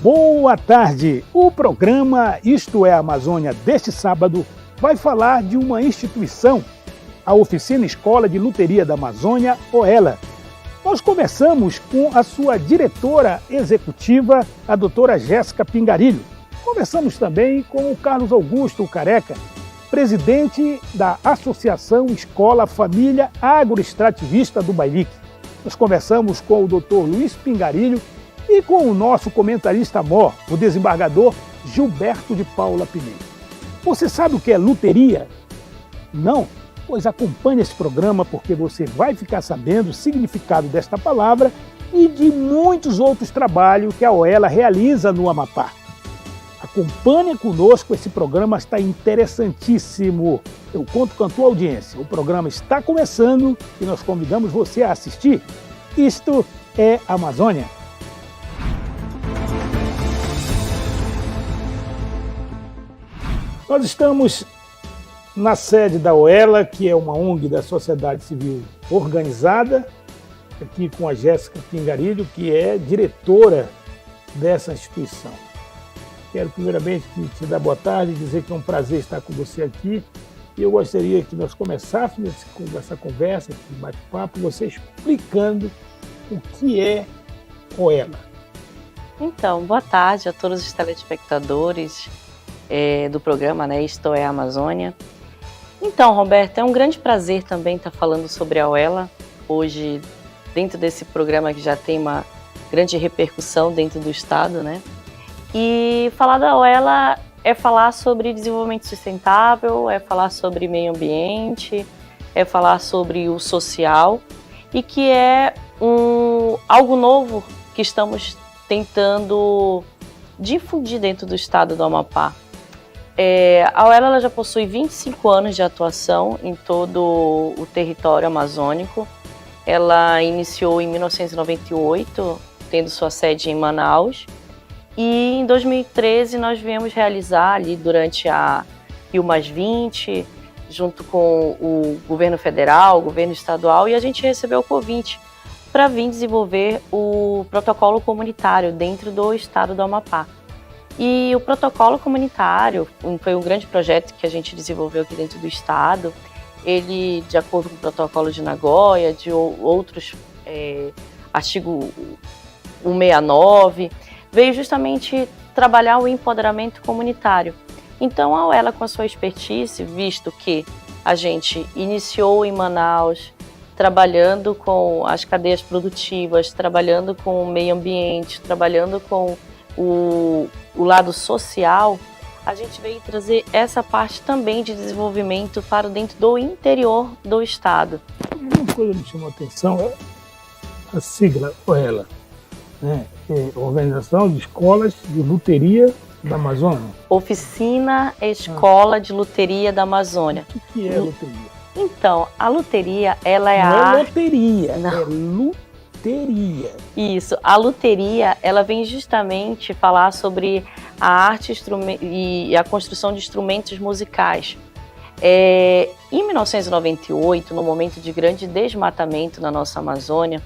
Boa tarde! O programa Isto é Amazônia deste sábado vai falar de uma instituição, a Oficina Escola de Luteria da Amazônia, OELA. Nós começamos com a sua diretora executiva, a doutora Jéssica Pingarilho. Conversamos também com o Carlos Augusto Careca, presidente da Associação Escola Família Agroextrativista do Bailique. Nós conversamos com o doutor Luiz Pingarilho e com o nosso comentarista mor, o desembargador Gilberto de Paula Pinheiro. Você sabe o que é luteria? Não? Pois acompanhe esse programa porque você vai ficar sabendo o significado desta palavra e de muitos outros trabalhos que a OELA realiza no Amapá. Acompanhe conosco, esse programa está interessantíssimo. Eu conto com a tua audiência. O programa está começando e nós convidamos você a assistir. Isto é Amazônia. Nós estamos na sede da OELA, que é uma ONG da sociedade civil organizada, aqui com a Jéssica Pingarilho, que é diretora dessa instituição. Quero primeiramente te dar boa tarde e dizer que é um prazer estar com você aqui. E eu gostaria que nós começássemos essa conversa, esse bate-papo, você explicando o que é OELA. Então, boa tarde a todos os telespectadores do programa, né? Isto é Amazônia. Então, Roberto, é um grande prazer também estar falando sobre a OELA hoje, dentro desse programa que já tem uma grande repercussão dentro do Estado, né? E falar da OELA é falar sobre desenvolvimento sustentável, é falar sobre meio ambiente, é falar sobre o social e que é algo novo que estamos tentando difundir dentro do Estado do Amapá. A OELA ela já possui 25 anos de atuação em todo o território amazônico. Ela iniciou em 1998, tendo sua sede em Manaus. E em 2013 nós viemos realizar ali durante a Rio+20, junto com o governo federal, o governo estadual, e a gente recebeu o convite para vir desenvolver o protocolo comunitário dentro do estado do Amapá. E o protocolo comunitário foi um grande projeto que a gente desenvolveu aqui dentro do estado. Ele, de acordo com o protocolo de Nagoya, de outros artigo 169, veio justamente trabalhar o empoderamento comunitário. Então, a OELA, com a sua expertise, visto que a gente iniciou em Manaus, trabalhando com as cadeias produtivas, trabalhando com o meio ambiente, trabalhando com o lado social, a gente veio trazer essa parte também de desenvolvimento para dentro do interior do estado. Uma coisa que me chamou a atenção é a sigla OELA, né? Organização de Escolas de Luteria da Amazônia. Oficina Escola de Luteria da Amazônia. O que é luteria? Então, a luteria, ela é Não a... é loteria, Não. é luteria. Isso, a luteria, ela vem justamente falar sobre a arte e a construção de instrumentos musicais. Em 1998, no momento de grande desmatamento na nossa Amazônia,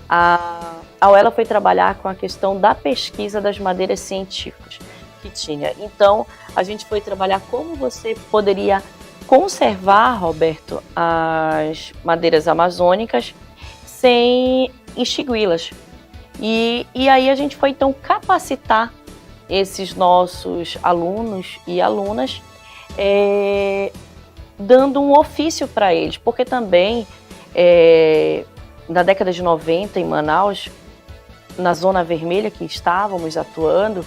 a OELA foi trabalhar com a questão da pesquisa das madeiras científicas que tinha. Então, a gente foi trabalhar como você poderia conservar, Roberto, as madeiras amazônicas sem extingui-las. E aí a gente foi, então, capacitar esses nossos alunos e alunas, dando um ofício para eles, porque também, na década de 90, em Manaus, na Zona Vermelha que estávamos atuando,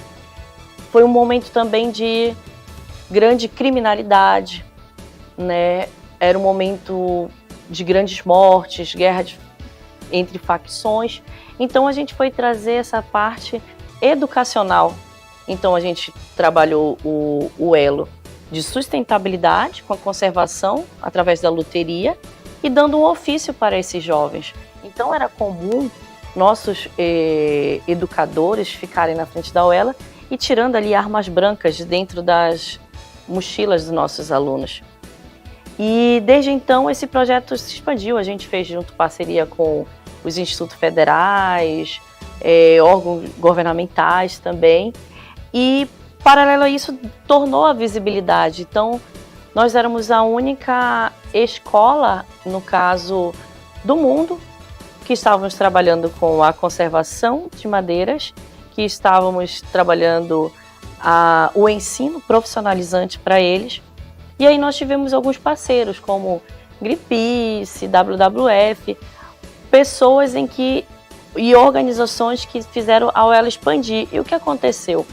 foi um momento também de grande criminalidade, né? Era um momento de grandes mortes, guerras entre facções. Então a gente foi trazer essa parte educacional. Então a gente trabalhou o elo de sustentabilidade com a conservação através da luteria e dando um ofício para esses jovens. Então era comum nossos educadores ficarem na frente da OELA e tirando ali armas brancas de dentro das mochilas dos nossos alunos. E desde então esse projeto se expandiu, a gente fez junto parceria com os institutos federais, órgãos governamentais também. E, paralelo a isso, tornou a visibilidade. Então, nós éramos a única escola, no caso do mundo, que estávamos trabalhando com a conservação de madeiras, que estávamos trabalhando o ensino profissionalizante para eles. E aí nós tivemos alguns parceiros, como Greenpeace, WWF, pessoas e organizações que fizeram a OELA expandir. E o que aconteceu?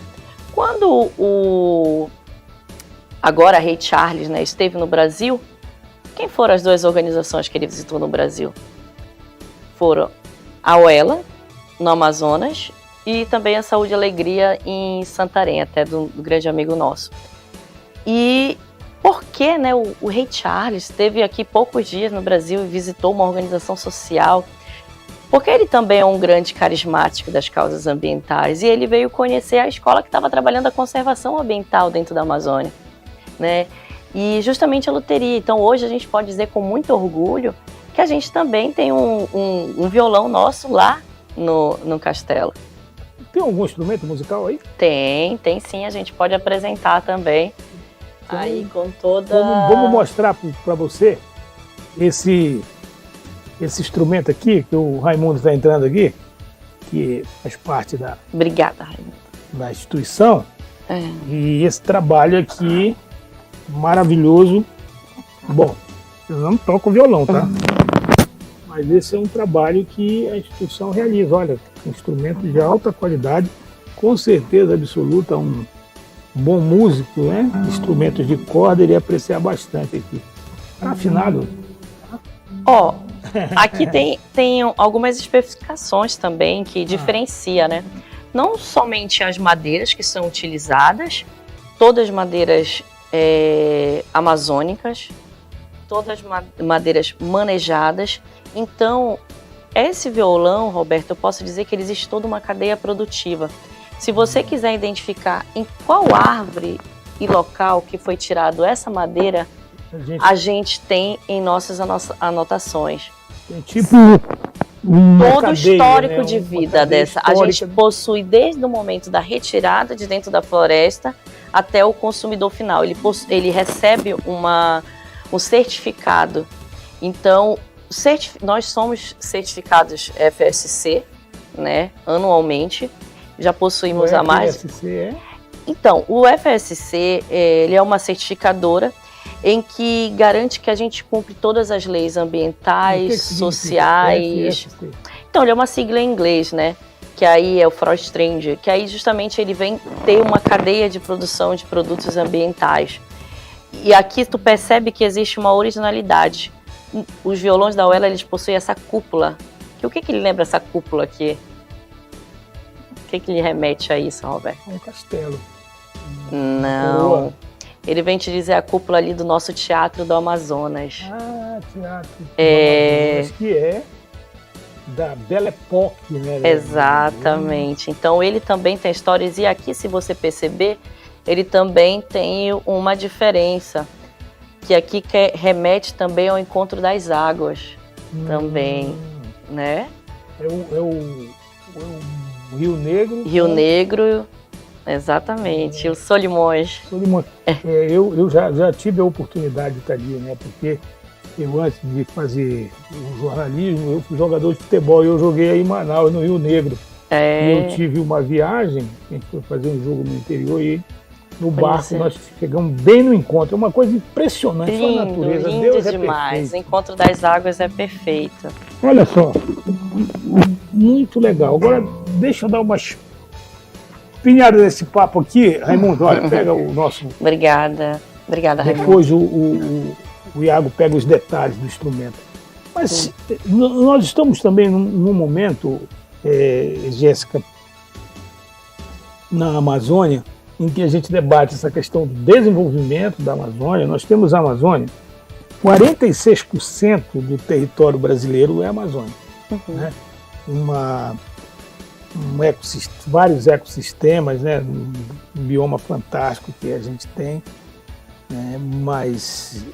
Quando agora Ray Charles, né, esteve no Brasil, quem foram as 2 organizações que ele visitou no Brasil? Foram a OELA, no Amazonas, e também a Saúde e Alegria em Santarém, até do grande amigo nosso. E por que, né, o Ray Charles esteve aqui poucos dias no Brasil e visitou uma organização social? Porque ele também é um grande carismático das causas ambientais e ele veio conhecer a escola que estava trabalhando a conservação ambiental dentro da Amazônia, né? E justamente a luteria. Então hoje a gente pode dizer com muito orgulho que a gente também tem um violão nosso lá no castelo. Tem algum instrumento musical aí? Tem sim, a gente pode apresentar também. Então, aí com toda... Vamos mostrar para você esse instrumento aqui, que o Raimundo está entrando aqui, que faz parte Obrigada, Raimundo. Da instituição. E esse trabalho aqui, maravilhoso. Bom, eu não toco violão, tá? Mas esse é um trabalho que a instituição realiza. Olha, um instrumento de alta qualidade, com certeza absoluta, um bom músico, né? Instrumentos de corda, ele ia apreciar bastante aqui. Tá afinado? Aqui tem algumas especificações também que diferencia, né? Não somente as madeiras que são utilizadas, todas madeiras amazônicas, todas madeiras manejadas. Então, esse violão, Roberto, eu posso dizer que ele existe toda uma cadeia produtiva. Se você quiser identificar em qual árvore e local que foi tirado essa madeira, a gente tem em nossas anotações. Tem tipo todo o histórico, né, de vida dessa. A gente possui desde o momento da retirada de dentro da floresta até o consumidor final. Ele recebe um certificado. Então, nós somos certificados FSC, né, anualmente. Já possuímos a mais. O FSC é? Então, o FSC, ele é uma certificadora em que garante que a gente cumpre todas as leis ambientais, sociais. Então, ele é uma sigla em inglês, né? Que aí é o Forest-Ranger, que aí justamente ele vem ter uma cadeia de produção de produtos ambientais. E aqui tu percebe que existe uma originalidade. Os violões da OELA, eles possuem essa cúpula. O que ele lembra essa cúpula aqui? O que lhe remete a isso, Roberto? Um castelo. Não. Boa. Ele vem te dizer a cúpula ali do nosso Teatro do Amazonas. Ah, Teatro do Amazonas, que é da Belle Époque, né? Exatamente. Então ele também tem histórias, e aqui, se você perceber, ele também tem uma diferença, que aqui remete também ao encontro das águas, também, né? É o Rio Negro. Rio Negro, exatamente, o Solimões. Eu já tive a oportunidade de estar ali, né? Porque eu, antes de fazer o jornalismo, eu fui jogador de futebol e eu joguei aí em Manaus, no Rio Negro. E eu tive uma viagem, a gente foi fazer um jogo no interior e no barco nós chegamos bem no encontro. É uma coisa impressionante, lindo, a natureza. Lindo Deus demais. É o encontro das águas é perfeito. Olha só, muito legal. Agora, deixa eu dar umas pinhadas nesse papo aqui. Raimundo, olha, pega o nosso... Obrigada, Raimundo. Depois o Iago pega os detalhes do instrumento. Mas nós estamos também num momento, Jéssica, na Amazônia, em que a gente debate essa questão do desenvolvimento da Amazônia. Nós temos a Amazônia, 46% do território brasileiro é Amazônia. Né? Vários ecossistemas, né? Um bioma fantástico que a gente tem, né? Mas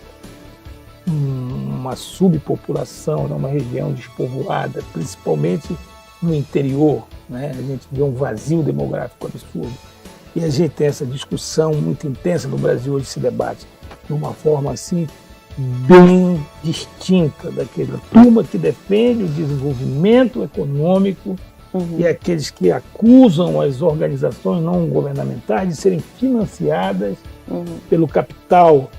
uma subpopulação, né? Uma região despovoada, principalmente no interior, né? A gente vê um vazio demográfico absurdo. E a gente tem essa discussão muito intensa no Brasil hoje, se debate de uma forma assim bem distinta daquela turma que defende o desenvolvimento econômico e aqueles que acusam as organizações não governamentais de serem financiadas pelo capital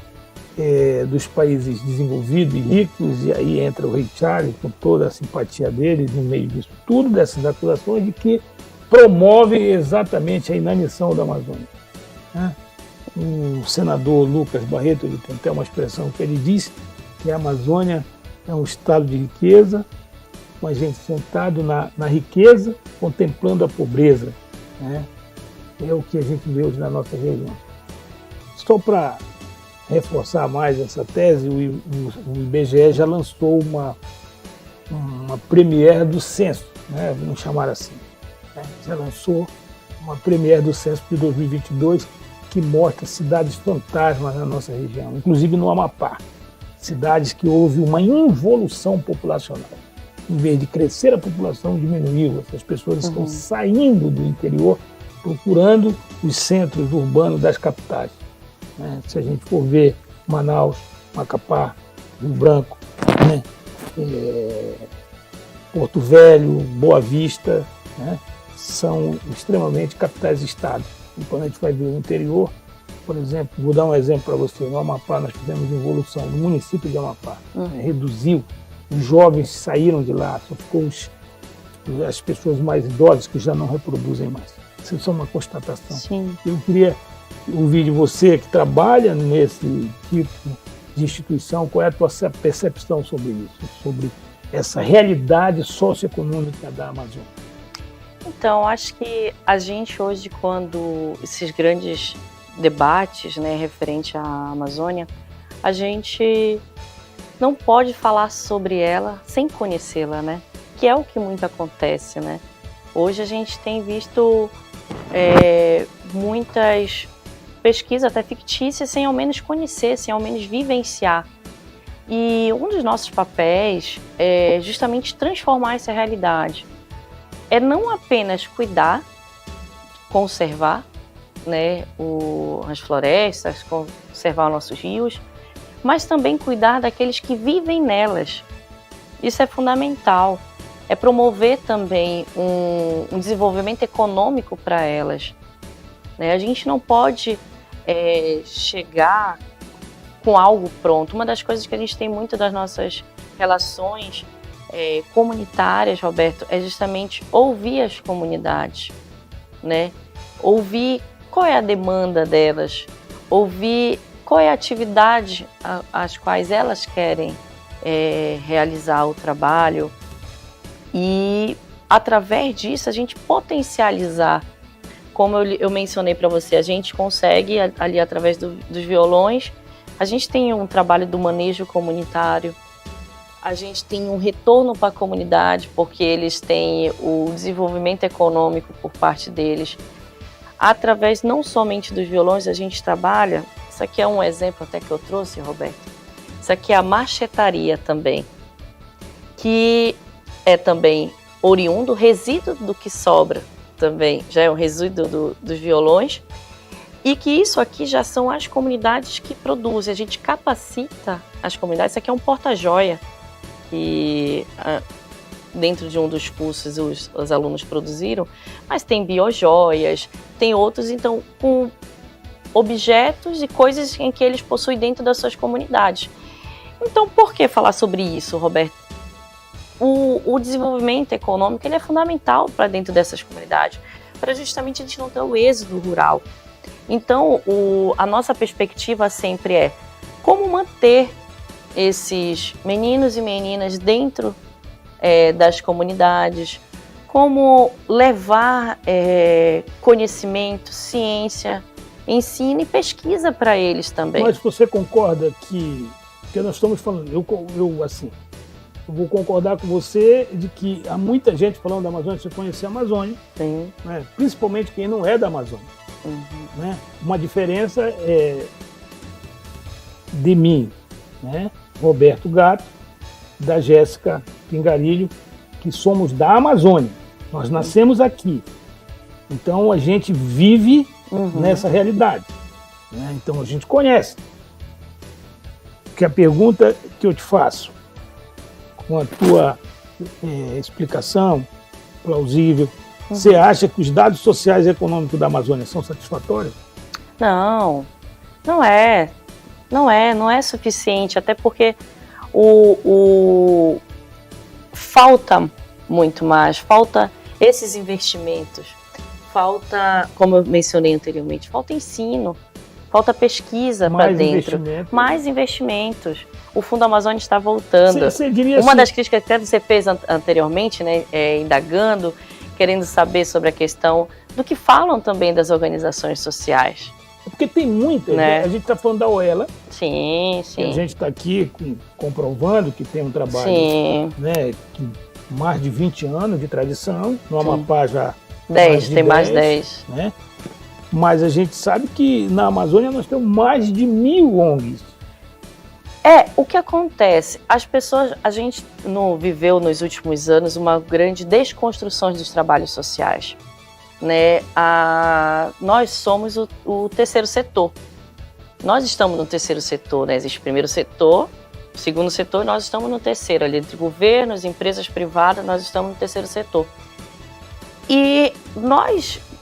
dos países desenvolvidos e ricos, e aí entra o Ray Charles com toda a simpatia dele no meio disso tudo, dessas acusações de que promove exatamente a inanição da Amazônia, né? O senador Lucas Barreto, ele tem até uma expressão que ele diz que a Amazônia é um estado de riqueza, com a gente sentado na riqueza, contemplando a pobreza, né? É o que a gente vê hoje na nossa região. Só para reforçar mais essa tese, o IBGE já lançou uma premiere do censo, né? Vamos chamar assim, né? Já lançou uma premiere do censo de 2022 que mostra cidades fantasmas na nossa região, inclusive no Amapá, cidades que houve uma involução populacional. Em vez de crescer a população, diminuiu. Essas pessoas estão saindo do interior, procurando os centros urbanos das capitais, né? Se a gente for ver Manaus, Macapá, Rio Branco, né? Porto Velho, Boa Vista, né? São extremamente capitais-estado. E quando a gente vai ver o interior, por exemplo, vou dar um exemplo para você, no Amapá nós tivemos evolução, no município de Amapá, né? Reduziu, os jovens saíram de lá, só ficou as pessoas mais idosas que já não reproduzem mais. Isso é só uma constatação. Sim. Eu queria ouvir de você que trabalha nesse tipo de instituição, qual é a tua percepção sobre isso, sobre essa realidade socioeconômica da Amazônia? Então, acho que a gente hoje, quando esses grandes debates, né, referente à Amazônia, a gente não pode falar sobre ela sem conhecê-la, né? Que é o que muito acontece, né? Hoje a gente tem visto muitas pesquisas até fictícias sem ao menos conhecer, sem ao menos vivenciar. E um dos nossos papéis é justamente transformar essa realidade. É não apenas cuidar, conservar, né, as florestas, conservar os nossos rios, mas também cuidar daqueles que vivem nelas. Isso é fundamental. É promover também um desenvolvimento econômico para elas, né? A gente não pode chegar com algo pronto. Uma das coisas que a gente tem muito das nossas relações comunitárias, Roberto, é justamente ouvir as comunidades, né? Ouvir qual é a demanda delas, ouvir qual é a atividade às quais elas querem realizar o trabalho e, através disso, a gente potencializar. Como eu mencionei para você, a gente consegue, ali através dos violões, a gente tem um trabalho do manejo comunitário, a gente tem um retorno para a comunidade, porque eles têm o desenvolvimento econômico por parte deles. Através não somente dos violões, a gente trabalha, isso aqui é um exemplo até que eu trouxe, Roberto, isso aqui é a marchetaria também, que é também oriundo, resíduo do que sobra também, já é um resíduo dos violões, e que isso aqui já são as comunidades que produzem, a gente capacita as comunidades. Isso aqui é um porta-joia, que dentro de um dos cursos os alunos produziram, mas tem biojoias, tem outros, então, com objetos e coisas em que eles possuem dentro das suas comunidades. Então, por que falar sobre isso, Roberto? O desenvolvimento econômico ele é fundamental para dentro dessas comunidades, para justamente a gente não ter o êxodo rural. Então, a nossa perspectiva sempre é como manter esses meninos e meninas dentro das comunidades, como levar conhecimento, ciência, ensino e pesquisa para eles também. Mas você concorda que nós estamos falando, eu vou concordar com você de que há muita gente falando da Amazônia, você conhecer a Amazônia, Sim. Né? Principalmente quem não é da Amazônia. Né? Uma diferença de mim, né? Roberto Gato, da Jéssica Pingarilho, que somos da Amazônia. Nós nascemos aqui. Então a gente vive nessa realidade, né? Então a gente conhece. Que a pergunta que eu te faço, com a tua explicação plausível, você acha que os dados sociais e econômicos da Amazônia são satisfatórios? Não, não é suficiente, até porque falta muito mais, falta esses investimentos, falta, como eu mencionei anteriormente, falta ensino, falta pesquisa para dentro, mais investimentos. O Fundo Amazônia está voltando. Uma das críticas que você fez anteriormente, né, indagando, querendo saber sobre a questão do que falam também das organizações sociais. Porque tem muitas, né? A gente está falando da OELA. Sim, sim. A gente está aqui comprovando que tem um trabalho, né, com mais de 20 anos de tradição, no Amapá já 10, tem mais de 10. Né? Mas a gente sabe que na Amazônia nós temos mais de 1000 ONGs. O que acontece? As pessoas, a gente viveu nos últimos anos uma grande desconstrução dos trabalhos sociais, né? Nós somos o terceiro setor. Nós estamos no terceiro setor, né? Existe o primeiro setor, o segundo setor, e nós estamos no terceiro, ali entre governos, empresas privadas, nós estamos no terceiro setor. E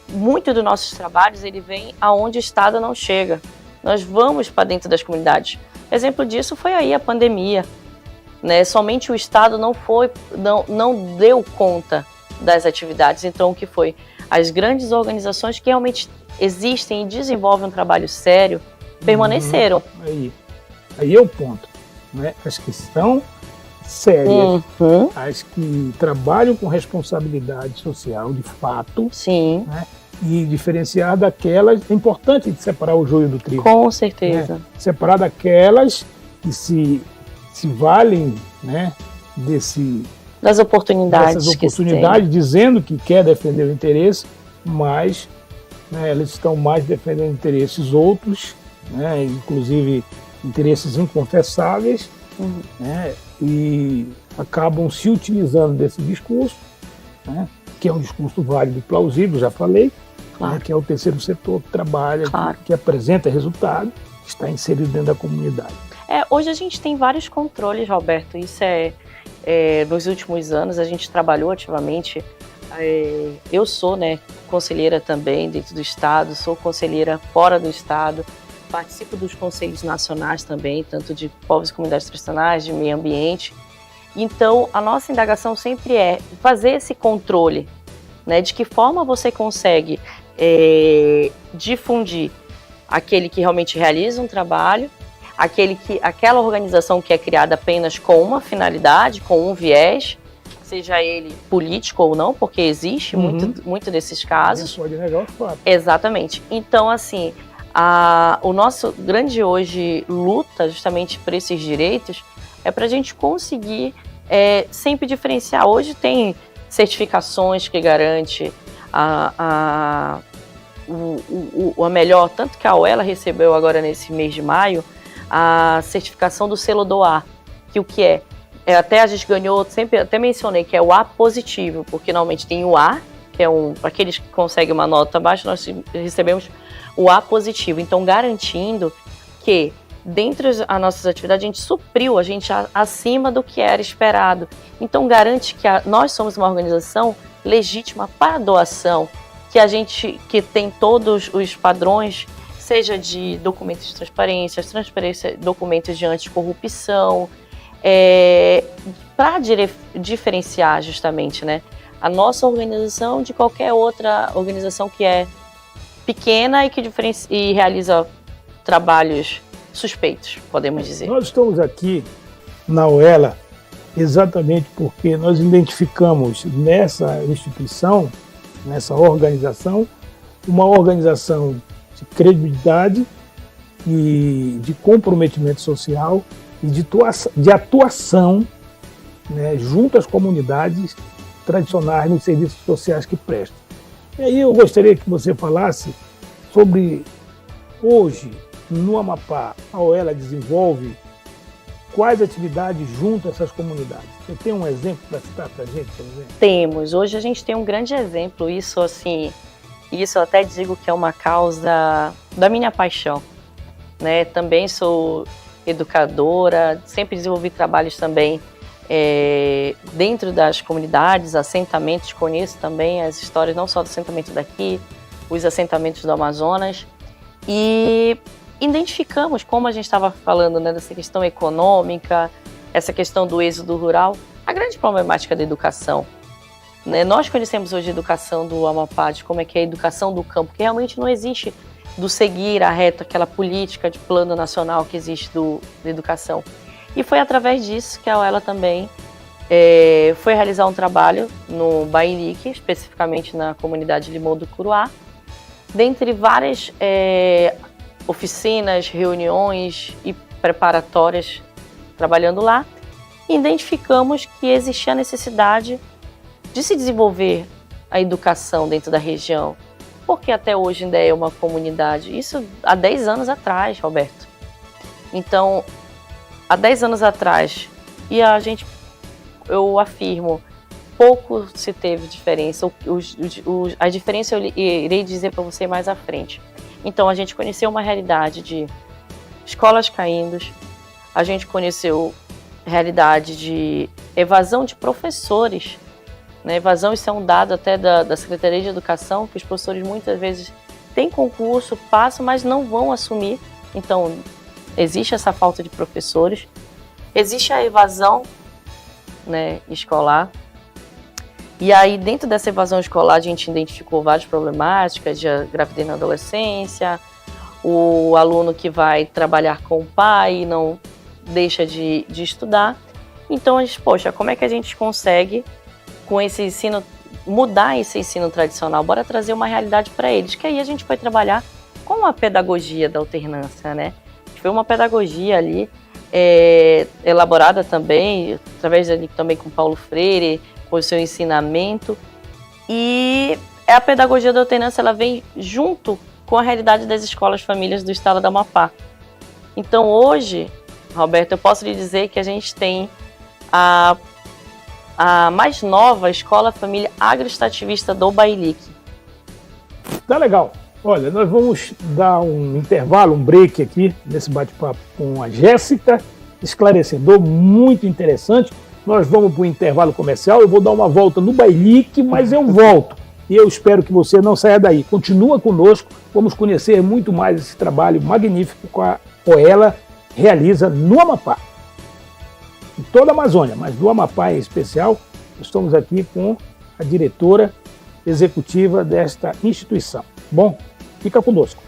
muito dos nossos trabalhos, ele vem aonde o Estado não chega. Nós vamos para dentro das comunidades. Exemplo disso foi aí a pandemia, né? Somente o Estado não deu conta das atividades. Então, o que foi? As grandes organizações que realmente existem e desenvolvem um trabalho sério permaneceram. Aí é o ponto, né? As que são sérias, as que trabalham com responsabilidade social, de fato, sim, né? E diferenciar daquelas, é importante separar o joio do trigo. Com certeza. Né? Separar daquelas que se valem, né, das oportunidades, dizendo que quer defender o interesse, mas, né, elas estão mais defendendo interesses outros, né, inclusive interesses inconfessáveis, né, e acabam se utilizando desse discurso, né, que é um discurso válido e plausível, já falei, claro, né, que é o terceiro setor que trabalha, claro, que apresenta resultado, que está inserido dentro da comunidade. Hoje a gente tem vários controles, Roberto, isso nos últimos anos a gente trabalhou ativamente. Eu sou, né, conselheira também dentro do Estado, sou conselheira fora do Estado, participo dos conselhos nacionais também, tanto de povos e comunidades tradicionais, de meio ambiente. Então, a nossa indagação sempre é fazer esse controle, né, de que forma você consegue difundir aquele que realmente realiza um trabalho, aquela organização que é criada apenas com uma finalidade, com um viés, seja ele político ou não, porque existe muito desses casos. Pode negar o fato. Exatamente. Então, assim, o nosso grande hoje luta justamente por esses direitos é para a gente conseguir sempre diferenciar. Hoje tem certificações que garante a melhor, tanto que a OELA recebeu agora nesse mês de maio a certificação do selo do A, que o que é? Até a gente ganhou, sempre até mencionei que é o A positivo, porque normalmente tem o A, que é para aqueles que conseguem uma nota baixa, nós recebemos o A positivo, então garantindo que dentro das nossas atividades a gente supriu, a gente acima do que era esperado. Então garante que nós somos uma organização legítima para doação, que tem todos os padrões, seja de documentos de transparência, documentos de anticorrupção, para diferenciar justamente, né, a nossa organização de qualquer outra organização que é pequena e que realiza trabalhos suspeitos, podemos dizer. Nós estamos aqui na OELA exatamente porque nós identificamos nessa instituição, nessa organização, uma organização de credibilidade e de comprometimento social e de atuação, né, junto às comunidades tradicionais nos serviços sociais que prestam. E aí eu gostaria que você falasse sobre, hoje, no Amapá, a OELA desenvolve quais atividades junto a essas comunidades? Você tem um exemplo para citar para a gente, por exemplo? Temos. Hoje a gente tem um grande exemplo. Isso eu até digo que é uma causa da minha paixão, né? Também sou educadora, sempre desenvolvi trabalhos também dentro das comunidades, assentamentos, conheço também as histórias não só do assentamento daqui, os assentamentos do Amazonas, e identificamos, como a gente estava falando, né, dessa questão econômica, essa questão do êxodo rural, a grande problemática da educação. Né? Nós conhecemos hoje a educação do Amapá, de como é que é a educação do campo, que realmente não existe do seguir a reta, aquela política de plano nacional que existe da educação. E foi através disso que a UELA também foi realizar um trabalho no Bailique, especificamente na comunidade Limão do Curuá, dentre várias oficinas, reuniões e preparatórias trabalhando lá, identificamos que existia a necessidade de se desenvolver a educação dentro da região, porque até hoje ainda é uma comunidade, isso há 10 anos atrás, Roberto. Então, há 10 anos atrás, e eu afirmo, pouco se teve diferença, a diferença eu irei dizer para você mais à frente. Então, a gente conheceu uma realidade de escolas caindo, a gente conheceu realidade de evasão de professores, né? Evasão, isso é um dado até da Secretaria de Educação, que os professores muitas vezes têm concurso, passam, mas não vão assumir. Então, existe essa falta de professores, existe a evasão, né, escolar. E aí, dentro dessa evasão escolar, a gente identificou várias problemáticas de gravidez na adolescência, o aluno que vai trabalhar com o pai e não deixa de estudar. Então, a gente, poxa, como é que a gente consegue, com esse ensino, mudar esse ensino tradicional? Bora trazer uma realidade para eles, que aí a gente foi trabalhar com a pedagogia da alternância, né? Foi uma pedagogia ali, elaborada também, através ali também com Paulo Freire, com o seu ensinamento, e a pedagogia da alternância, ela vem junto com a realidade das escolas famílias do estado do Amapá. Então hoje, Roberto, eu posso lhe dizer que a gente tem a mais nova escola família agroextrativista do Bailique. Tá legal. Olha, nós vamos dar um intervalo, um break aqui nesse bate-papo com a Jéssica, esclarecedor, muito interessante. Nós vamos para o intervalo comercial, eu vou dar uma volta no Bailique, mas eu volto. E eu espero que você não saia daí. Continua conosco, vamos conhecer muito mais esse trabalho magnífico que a OELA realiza no Amapá. Em toda a Amazônia, mas do Amapá em especial, estamos aqui com a diretora executiva desta instituição. Bom, fica conosco.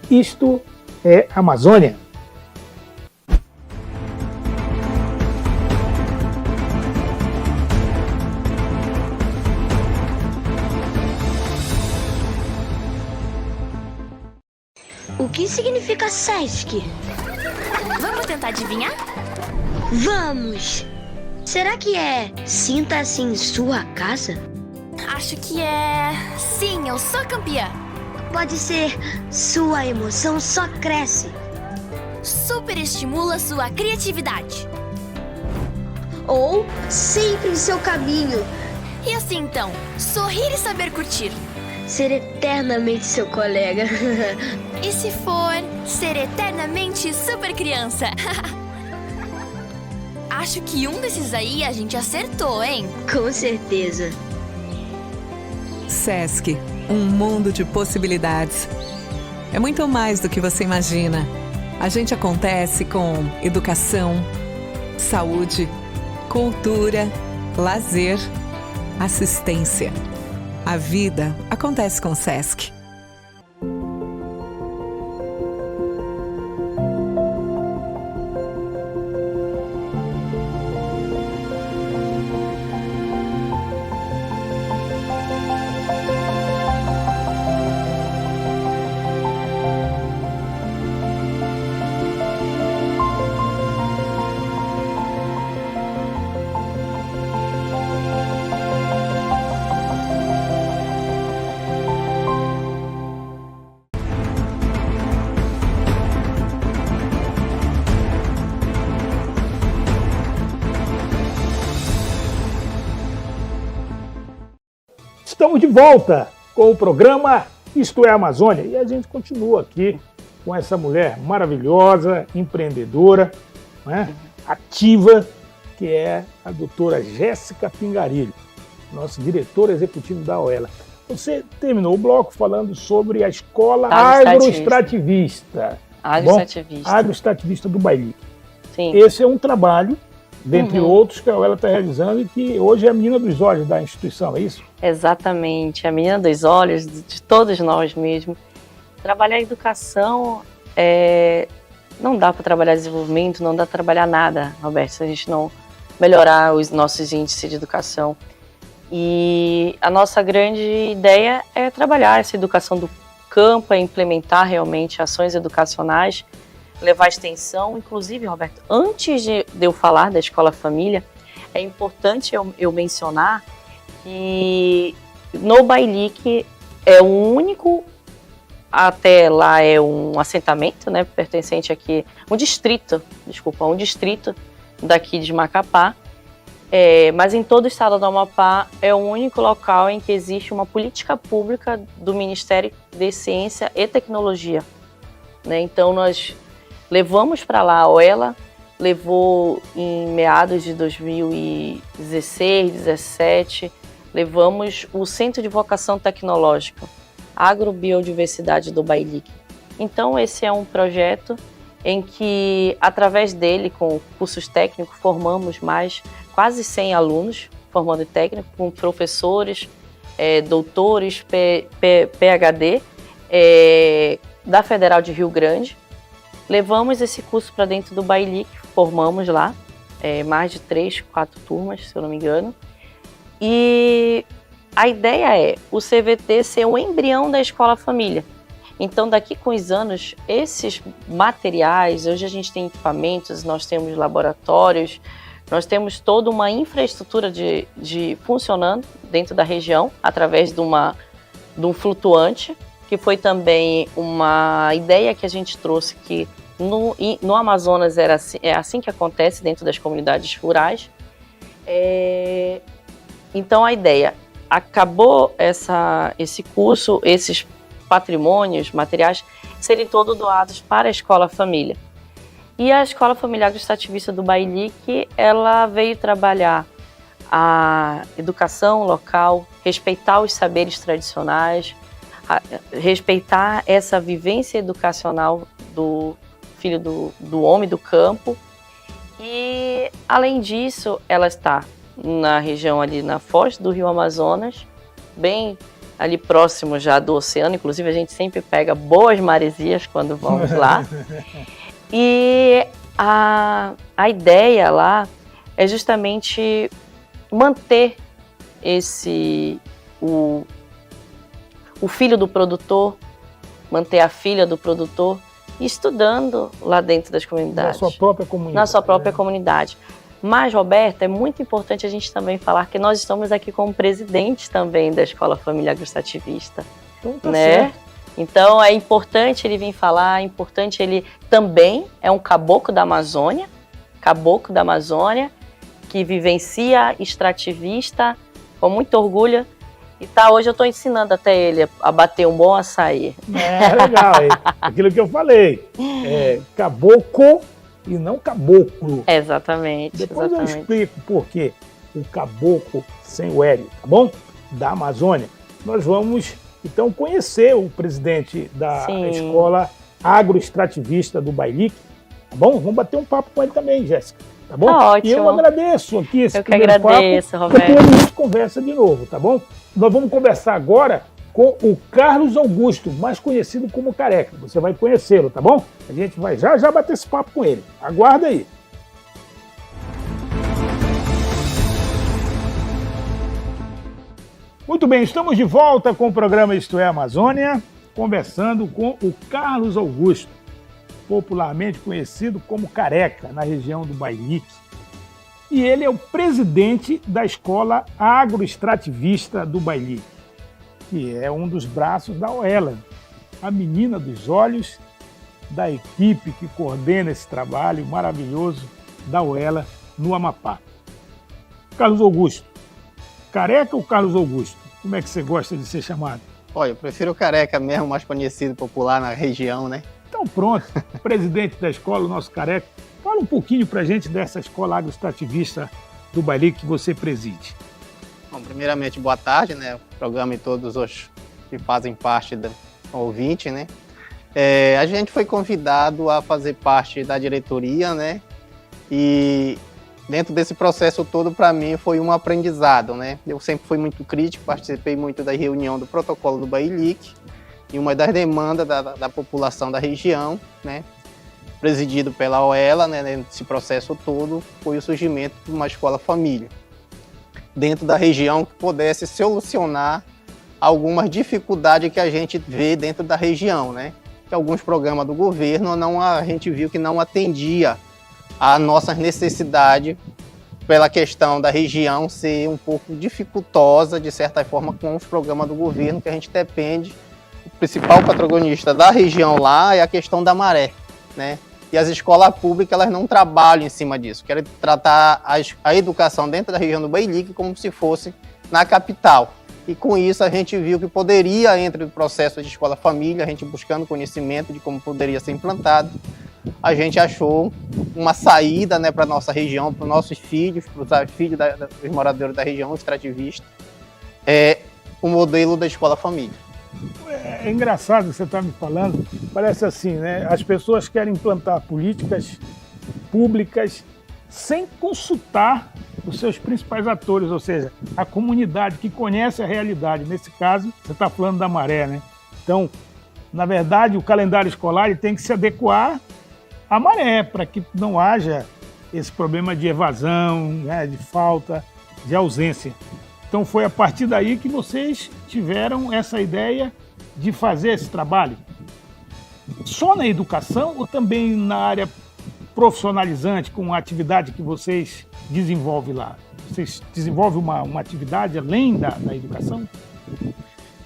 Isto é Amazônia. O que significa SESC? Vamos tentar adivinhar? Vamos! Será que é sinta-se em sua casa? Acho que é... Sim, eu sou campeã. Pode ser sua emoção só cresce. Super estimula sua criatividade. Ou sempre em seu caminho. E assim então, sorrir e saber curtir. Ser eternamente seu colega. E se for ser eternamente super criança? Acho que um desses aí a gente acertou, hein? Com certeza. SESC, um mundo de possibilidades. É muito mais do que você imagina. A gente acontece com educação, saúde, cultura, lazer, assistência. A vida acontece com o SESC. Estamos de volta com o programa Isto é Amazônia e a gente continua aqui com essa mulher maravilhosa, empreendedora, né, ativa, que é a doutora Jéssica Pingarilho, nossa diretora executiva da OELA. Você terminou o bloco falando sobre a escola agroextrativista. Agroextrativista do Bailique. Sim. Esse é um trabalho, dentre outros, que a OELA está realizando e que hoje é a menina dos olhos da instituição, é isso? Exatamente, a menina dos olhos de todos nós mesmo. Trabalhar educação, não dá para trabalhar desenvolvimento, não dá para trabalhar nada, Roberto, se a gente não melhorar os nossos índices de educação. E a nossa grande ideia é trabalhar essa educação do campo, é implementar realmente ações educacionais, levar extensão. Inclusive, Roberto, antes de eu falar da Escola Família, é importante eu mencionar que no Bailique é o único, até lá é um assentamento, né, pertencente aqui, um distrito daqui de Macapá, mas em todo o estado do Amapá é o único local em que existe uma política pública do Ministério de Ciência e Tecnologia, né? Então nós levamos para lá, a OELA levou em meados de 2016, 2017, levamos o Centro de Vocação Tecnológica, Agrobiodiversidade do Bailique. Então esse é um projeto em que, através dele, com cursos técnicos, formamos quase 100 alunos, formando técnico, com professores, doutores, PhD, da Federal de Rio Grande. Levamos esse curso para dentro do Bailique, formamos lá, mais de 3, 4 turmas, se eu não me engano. E a ideia é o CVT ser o embrião da Escola Família. Então, daqui com os anos, esses materiais, hoje a gente tem equipamentos, nós temos laboratórios, nós temos toda uma infraestrutura de funcionando dentro da região, através de um flutuante, que foi também uma ideia que a gente trouxe, que no Amazonas é assim que acontece dentro das comunidades rurais. Então, a ideia, acabou esse curso, esses patrimônios, materiais, serem todos doados para a Escola Família. E a Escola Familiar Agroextrativista do Bailique, ela veio trabalhar a educação local, respeitar os saberes tradicionais, respeitar essa vivência educacional do filho do homem do campo. E, além disso, ela está na região ali na foz do Rio Amazonas, bem ali próximo já do oceano, inclusive a gente sempre pega boas maresias quando vamos lá. E a ideia lá é justamente manter o filho do produtor, manter a filha do produtor estudando lá dentro das comunidades. Na sua própria comunidade. Na sua própria comunidade. Mas, Roberta, é muito importante a gente também falar que nós estamos aqui como presidente também da Escola Família Agroextrativista. Então, tá né? certo. Então, é importante ele vir falar, é importante ele também, é um caboclo da Amazônia, que vivencia extrativista com muito orgulho. E hoje eu estou ensinando até ele a bater um bom açaí. Legal, aquilo que eu falei, caboclo e não caboclo. Exatamente. Depois eu explico por que o caboclo sem o L, tá bom? Da Amazônia. Nós vamos, então, conhecer o presidente da Escola Agroextrativista do Bailique, tá bom? Vamos bater um papo com ele também, Jéssica, tá bom? Tá ótimo. E eu agradeço aqui esse primeiro papo. Eu que agradeço, Roberto. Depois a gente conversa de novo, tá bom? Nós vamos conversar agora com o Carlos Augusto, mais conhecido como Careca. Você vai conhecê-lo, tá bom? A gente vai já bater esse papo com ele. Aguarda aí. Muito bem, estamos de volta com o programa Isto é Amazônia, conversando com o Carlos Augusto, popularmente conhecido como Careca, na região do Bailique. E ele é o presidente da Escola Agroextrativista do Bailique, que é um dos braços da OELA, a menina dos olhos da equipe que coordena esse trabalho maravilhoso da OELA no Amapá. Carlos Augusto, Careca ou Carlos Augusto? Como é que você gosta de ser chamado? Olha, eu prefiro o Careca mesmo, mais conhecido, popular na região, né? Então pronto, presidente da escola, o nosso Careca, fala um pouquinho pra gente dessa escola agroextrativista do Bailique que você preside. Bom, primeiramente, boa tarde, né? O programa e todos os que fazem parte do ouvinte, né? A gente foi convidado a fazer parte da diretoria, né? E dentro desse processo todo, para mim, foi um aprendizado, né? Eu sempre fui muito crítico, participei muito da reunião do protocolo do Bailique, e uma das demandas da população da região, né? Presidido pela OELA, né? Nesse processo todo, foi o surgimento de uma escola-família dentro da região que pudesse solucionar algumas dificuldades que a gente vê dentro da região, né? Que alguns programas do governo a gente viu que não atendia a nossas necessidades pela questão da região ser um pouco dificultosa, de certa forma, com os programas do governo, que a gente depende. O principal protagonista da região lá é a questão da maré, né? E as escolas públicas, elas não trabalham em cima disso. Querem tratar a educação dentro da região do Bailique como se fosse na capital. E com isso a gente viu que poderia, entre o processo de escola-família, a gente buscando conhecimento de como poderia ser implantado, a gente achou uma saída, né, para a nossa região, para os nossos filhos, para os filhos dos moradores da região extrativista, o modelo da escola-família. É engraçado o que você está me falando, parece assim, né? As pessoas querem implantar políticas públicas sem consultar os seus principais atores, ou seja, a comunidade que conhece a realidade. Nesse caso, você está falando da maré, né? Então, na verdade, o calendário escolar ele tem que se adequar à maré, para que não haja esse problema de evasão, né, de falta, de ausência. Então foi a partir daí que vocês tiveram essa ideia de fazer esse trabalho? Só na educação ou também na área profissionalizante, com a atividade que vocês desenvolvem lá? Vocês desenvolvem uma atividade além da educação?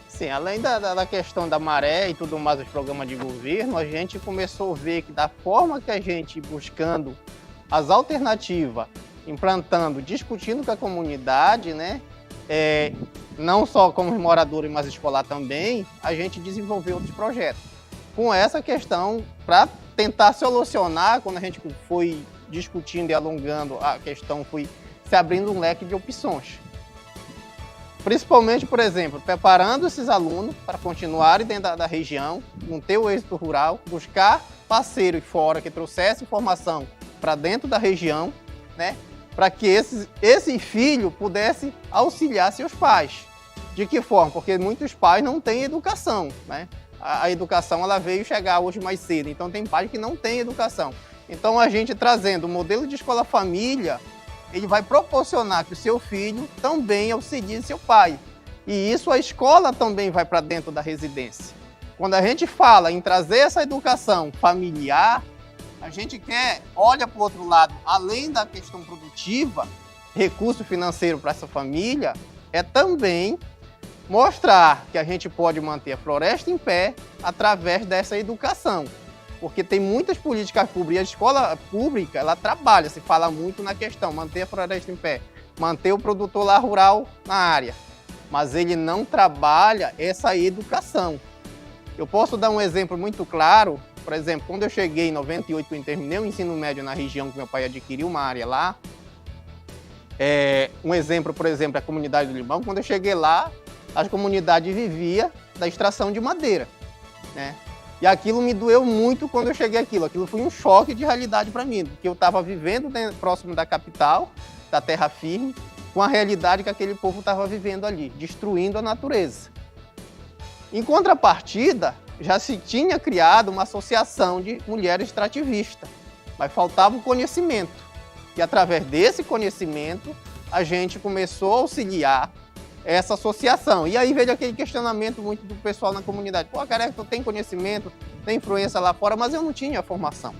Sim, além da questão da maré e tudo mais, os programas de governo, a gente começou a ver que da forma que a gente buscando as alternativas, implantando, discutindo com a comunidade, né? Não só como moradores, mas escolar também, a gente desenvolveu outros projetos. Com essa questão, para tentar solucionar, quando a gente foi discutindo e alongando a questão, foi se abrindo um leque de opções. Principalmente, por exemplo, preparando esses alunos para continuarem dentro da região, manter o êxito rural, buscar parceiros fora que trouxessem informação para dentro da região, né? Para que esse filho pudesse auxiliar seus pais. De que forma? Porque muitos pais não têm educação, né? A educação ela veio chegar hoje mais cedo, então tem pais que não têm educação. Então a gente trazendo o modelo de escola-família, ele vai proporcionar que o seu filho também auxilie seu pai. E isso a escola também vai para dentro da residência. Quando a gente fala em trazer essa educação familiar, a gente olha para o outro lado, além da questão produtiva, recurso financeiro para essa família, é também mostrar que a gente pode manter a floresta em pé através dessa educação. Porque tem muitas políticas públicas, e a escola pública, ela trabalha, se fala muito na questão, manter a floresta em pé, manter o produtor lá rural na área, mas ele não trabalha essa educação. Eu posso dar um exemplo muito claro. Por exemplo, quando eu cheguei em 98, eu terminei o ensino médio na região que meu pai adquiriu uma área lá. Um exemplo, por exemplo, é a comunidade do Limão. Quando eu cheguei lá, a comunidade vivia da extração de madeira, né? E aquilo me doeu muito quando eu cheguei aquilo. Aquilo foi um choque de realidade para mim, porque eu estava vivendo próximo da capital, da terra firme, com a realidade que aquele povo estava vivendo ali, destruindo a natureza. Em contrapartida, já se tinha criado uma associação de mulheres extrativistas, mas faltava o conhecimento. E através desse conhecimento, a gente começou a auxiliar essa associação. E aí veio aquele questionamento muito do pessoal na comunidade. Pô, Careca, tu tem conhecimento, tem influência lá fora, mas eu não tinha formação.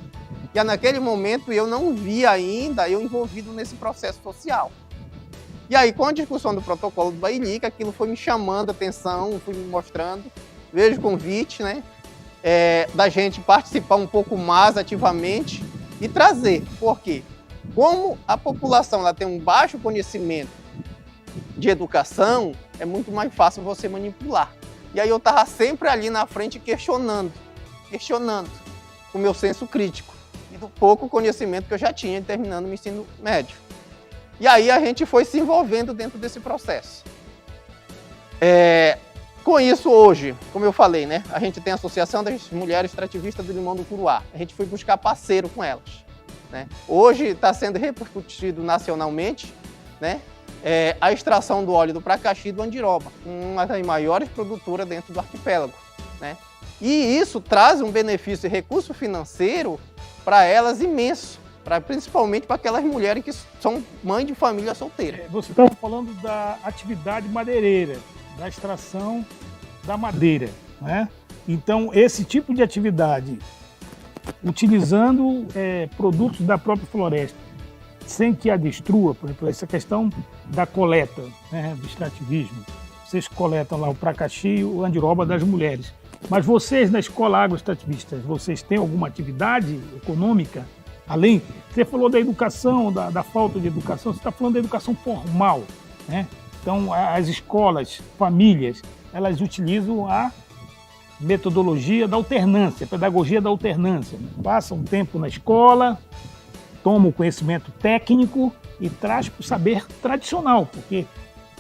E naquele momento eu não via ainda eu envolvido nesse processo social. E aí, com a discussão do protocolo do Bailique, aquilo foi me chamando a atenção, fui me mostrando, vejo o convite, né, da gente participar um pouco mais ativamente e trazer. Por quê? Como a população ela tem um baixo conhecimento de educação, é muito mais fácil você manipular. E aí eu estava sempre ali na frente questionando, com o meu senso crítico e do pouco conhecimento que eu já tinha terminando o ensino médio. E aí a gente foi se envolvendo dentro desse processo. Com isso, hoje, como eu falei, né, a gente tem a Associação das Mulheres Extrativistas do Limão do Curuá. A gente foi buscar parceiro com elas, né? Hoje está sendo repercutido nacionalmente, né, a extração do óleo do pracaxi e do andiroba, uma das maiores produtoras dentro do arquipélago, né? E isso traz um benefício e recurso financeiro para elas imenso, principalmente para aquelas mulheres que são mães de família solteira. Você estava falando da atividade madeireira, da extração da madeira, né? Então, esse tipo de atividade, utilizando produtos da própria floresta, sem que a destrua, por exemplo, essa questão da coleta, né, do extrativismo. Vocês coletam lá o pracaxi e o andiroba das mulheres. Mas vocês, na Escola Agroextrativista, vocês têm alguma atividade econômica? Além, você falou da educação, da falta de educação, você está falando da educação formal, né? Então, as escolas, famílias, elas utilizam a metodologia da alternância, a pedagogia da alternância. Passam um tempo na escola, tomam o conhecimento técnico e traz para o saber tradicional, porque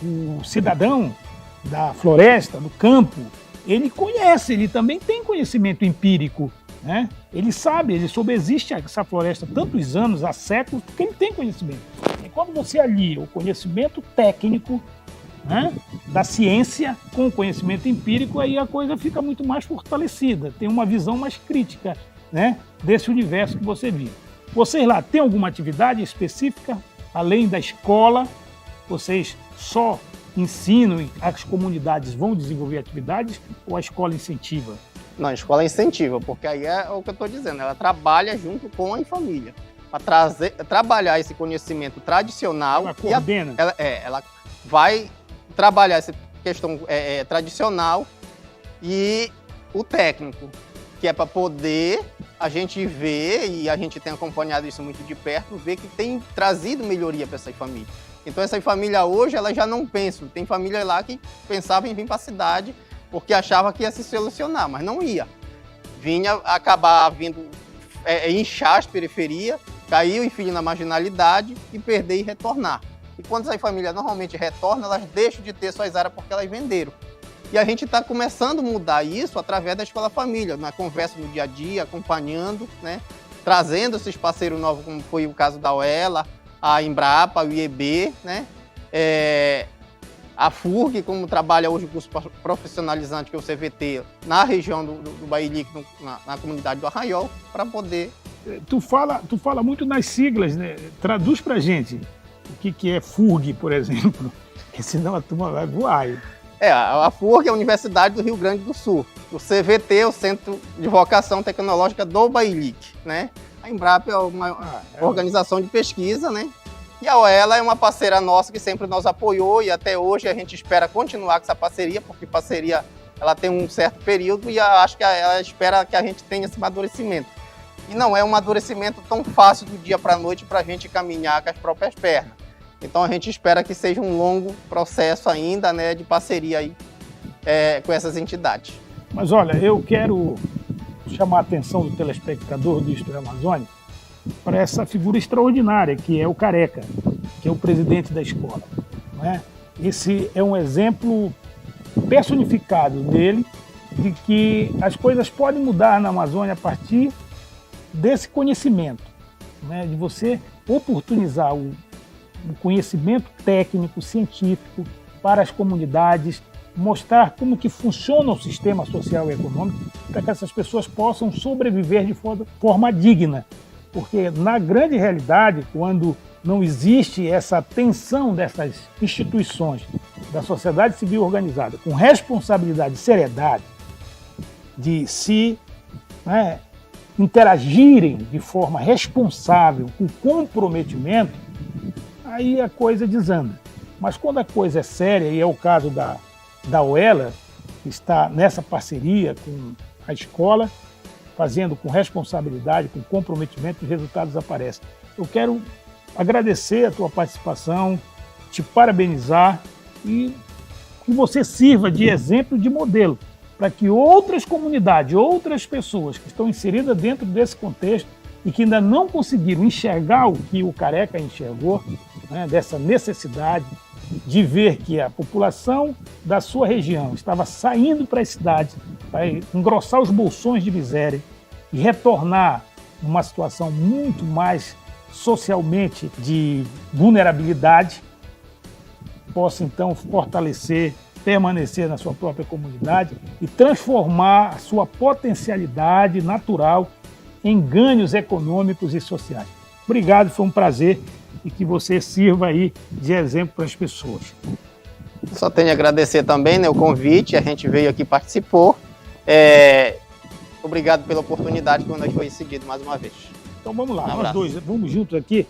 o cidadão da floresta, do campo, ele conhece, ele também tem conhecimento empírico, né? Ele sabe, ele soube, existe essa floresta há tantos anos, há séculos, porque ele tem conhecimento. E quando você alia o conhecimento técnico, né, da ciência com o conhecimento empírico, aí a coisa fica muito mais fortalecida, tem uma visão mais crítica, né, desse universo que você vive. Vocês lá têm alguma atividade específica, além da escola? Vocês só ensinam e as comunidades vão desenvolver atividades ou a escola incentiva? Não, a escola incentiva, porque aí é o que eu estou dizendo, ela trabalha junto com a família, para trabalhar esse conhecimento tradicional. Ela coordena? Ela vai trabalhar essa questão tradicional e o técnico, que é para poder a gente ver, e a gente tem acompanhado isso muito de perto, ver que tem trazido melhoria para essa família. Então essa família hoje, ela já não pensa, tem família lá que pensava em vir para a cidade porque achava que ia se solucionar, mas não ia. Acabar vindo inchar as periferias, cair o filho na marginalidade e perder e retornar. E quando essa família normalmente retorna, elas deixam de ter suas áreas porque elas venderam. E a gente está começando a mudar isso através da Escola Família, na conversa no dia a dia, acompanhando, né, trazendo esses parceiros novos, como foi o caso da OELA, a Embrapa, o IEB, né, a FURG, como trabalha hoje o curso profissionalizante, que é o CVT, na região do Bailique, na comunidade do Arraiol, para poder... Tu fala muito nas siglas, né? Traduz para a gente o que é FURG, por exemplo, porque senão a turma vai voar. A FURG é a Universidade do Rio Grande do Sul. O CVT é o Centro de Vocação Tecnológica do Bailique, né? A Embrapa é uma organização de pesquisa, né? E a OELA é uma parceira nossa que sempre nos apoiou e até hoje a gente espera continuar com essa parceria, porque parceria ela tem um certo período e acho que ela espera que a gente tenha esse amadurecimento. E não é um amadurecimento tão fácil do dia para a noite para a gente caminhar com as próprias pernas. Então a gente espera que seja um longo processo ainda, né, de parceria aí, com essas entidades. Mas olha, eu quero chamar a atenção do telespectador do Isto é Amazônia para essa figura extraordinária que é o Careca, que é o presidente da escola, né? Esse é um exemplo personificado dele de que as coisas podem mudar na Amazônia a partir desse conhecimento, né? De você oportunizar o conhecimento técnico, científico para as comunidades, mostrar como que funciona o sistema social e econômico para que essas pessoas possam sobreviver de forma digna. Porque, na grande realidade, quando não existe essa tensão dessas instituições da sociedade civil organizada com responsabilidade e seriedade de se interagirem de forma responsável, com comprometimento, aí a coisa desanda. Mas quando a coisa é séria, e é o caso da OELA, que está nessa parceria com a escola, fazendo com responsabilidade, com comprometimento, os resultados aparecem. Eu quero agradecer a tua participação, te parabenizar e que você sirva de exemplo, de modelo, para que outras comunidades, outras pessoas que estão inseridas dentro desse contexto e que ainda não conseguiram enxergar o que o Careca enxergou, né, dessa necessidade de ver que a população da sua região estava saindo para as cidades, para engrossar os bolsões de miséria e retornar numa situação muito mais socialmente de vulnerabilidade, possa então fortalecer, permanecer na sua própria comunidade e transformar a sua potencialidade natural em ganhos econômicos e sociais. Obrigado, foi um prazer e que você sirva aí de exemplo para as pessoas. Só tenho a agradecer também, né, o convite, a gente veio aqui, participou. Obrigado pela oportunidade que nós foi seguido mais uma vez. Então vamos lá, Um nós abraço. dois, vamos juntos aqui.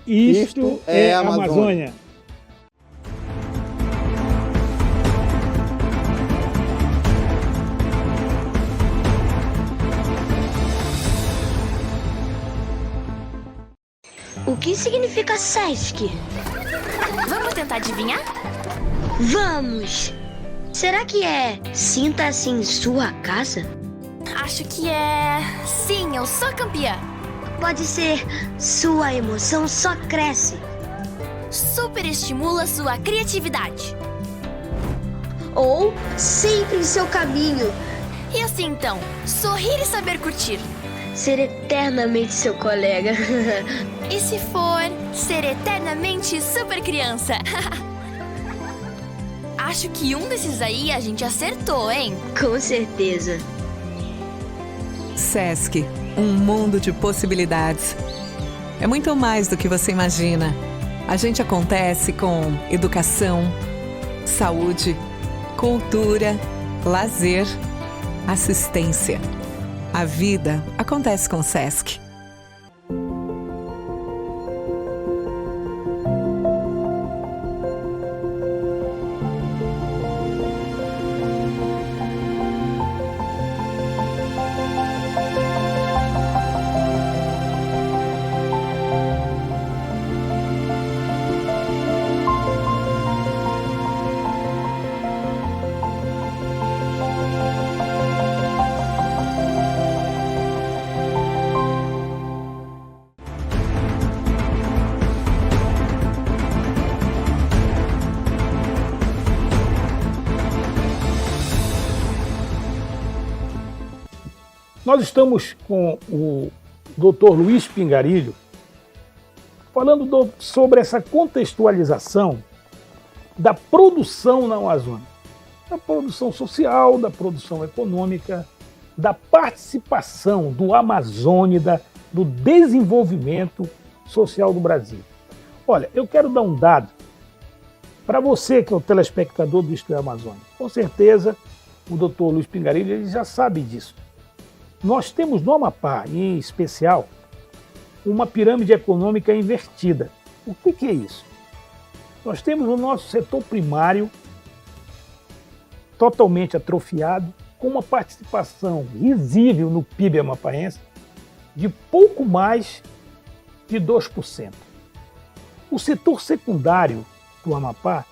Isto é a Amazônia. O que significa SESC? Vamos tentar adivinhar? Vamos! Será que é sinta-se em sua casa? Acho que é... Sim, eu sou campeã. Pode ser sua emoção só cresce. Super estimula sua criatividade. Ou sempre em seu caminho. E assim então, sorrir e saber curtir. Ser eternamente seu colega. E se for ser eternamente super criança? Acho que um desses aí a gente acertou, hein? Com certeza. SESC, um mundo de possibilidades. É muito mais do que você imagina. A gente acontece com educação, saúde, cultura, lazer, assistência. A vida acontece com o SESC. Nós estamos com o Dr. Luiz Pingarilho falando sobre essa contextualização da produção na Amazônia, da produção social, da produção econômica, da participação do Amazônida, do desenvolvimento social do Brasil. Olha, eu quero dar um dado para você que é o telespectador do Isto é Amazônia. Com certeza o Dr. Luiz Pingarilho ele já sabe disso. Nós temos no Amapá, em especial, uma pirâmide econômica invertida. O que é isso? Nós temos o nosso setor primário totalmente atrofiado, com uma participação risível no PIB amapaense de pouco mais de 2%. O setor secundário do Amapá,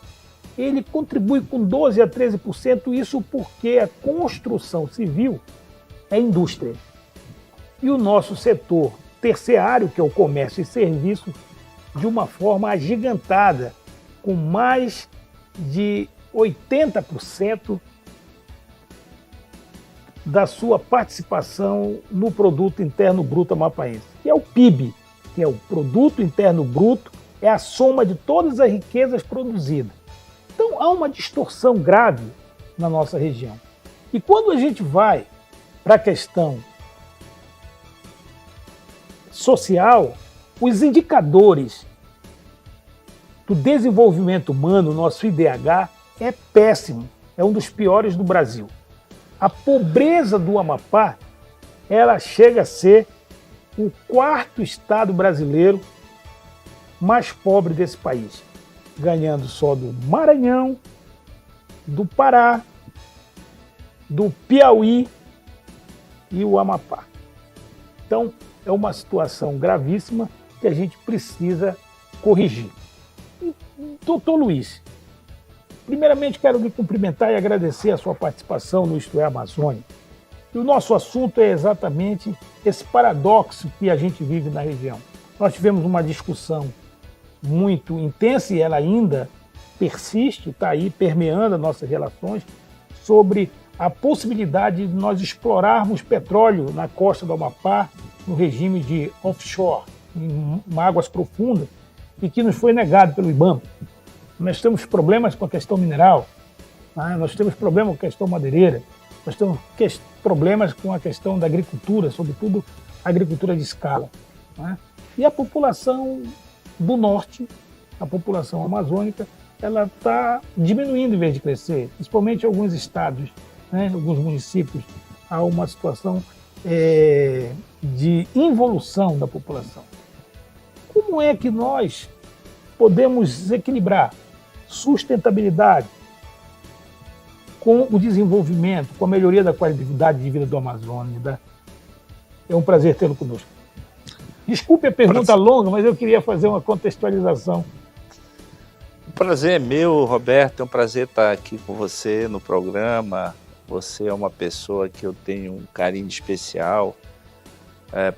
ele contribui com 12% a 13%, isso porque a construção civil é indústria. E o nosso setor terciário, que é o comércio e serviços, de uma forma agigantada, com mais de 80% da sua participação no Produto Interno Bruto amapaense, que é o PIB, que é o Produto Interno Bruto, é a soma de todas as riquezas produzidas. Então há uma distorção grave na nossa região. E quando a gente vai para a questão social, os indicadores do desenvolvimento humano, nosso IDH, é péssimo, é um dos piores do Brasil. A pobreza do Amapá, ela chega a ser o 4º estado brasileiro mais pobre desse país, ganhando só do Maranhão, do Pará, do Piauí e o Amapá. Então, é uma situação gravíssima que a gente precisa corrigir. Doutor Luiz, Primeiramente, quero lhe cumprimentar e agradecer a sua participação no Isto é Amazônia. E o nosso assunto é exatamente esse paradoxo que a gente vive na região. Nós tivemos uma discussão muito intensa e ela ainda persiste, está aí permeando as nossas relações, sobre a possibilidade de nós explorarmos petróleo na costa do Amapá, no regime de offshore, em águas profundas, e que nos foi negado pelo IBAMA. Nós temos problemas com a questão mineral, né? Nós temos problemas com a questão madeireira, nós temos problemas com a questão da agricultura, sobretudo a agricultura de escala, né? E a população do norte, a população amazônica, ela está diminuindo em vez de crescer, principalmente em alguns estados, né? Alguns municípios, há uma situação de involução da população. Como é que nós podemos equilibrar sustentabilidade com o desenvolvimento, com a melhoria da qualidade de vida do Amazônia? É um prazer tê-lo conosco. Desculpe a pergunta longa, mas eu queria fazer uma contextualização. O prazer é meu, Roberto, é um prazer estar aqui com você no programa. Você é uma pessoa que eu tenho um carinho especial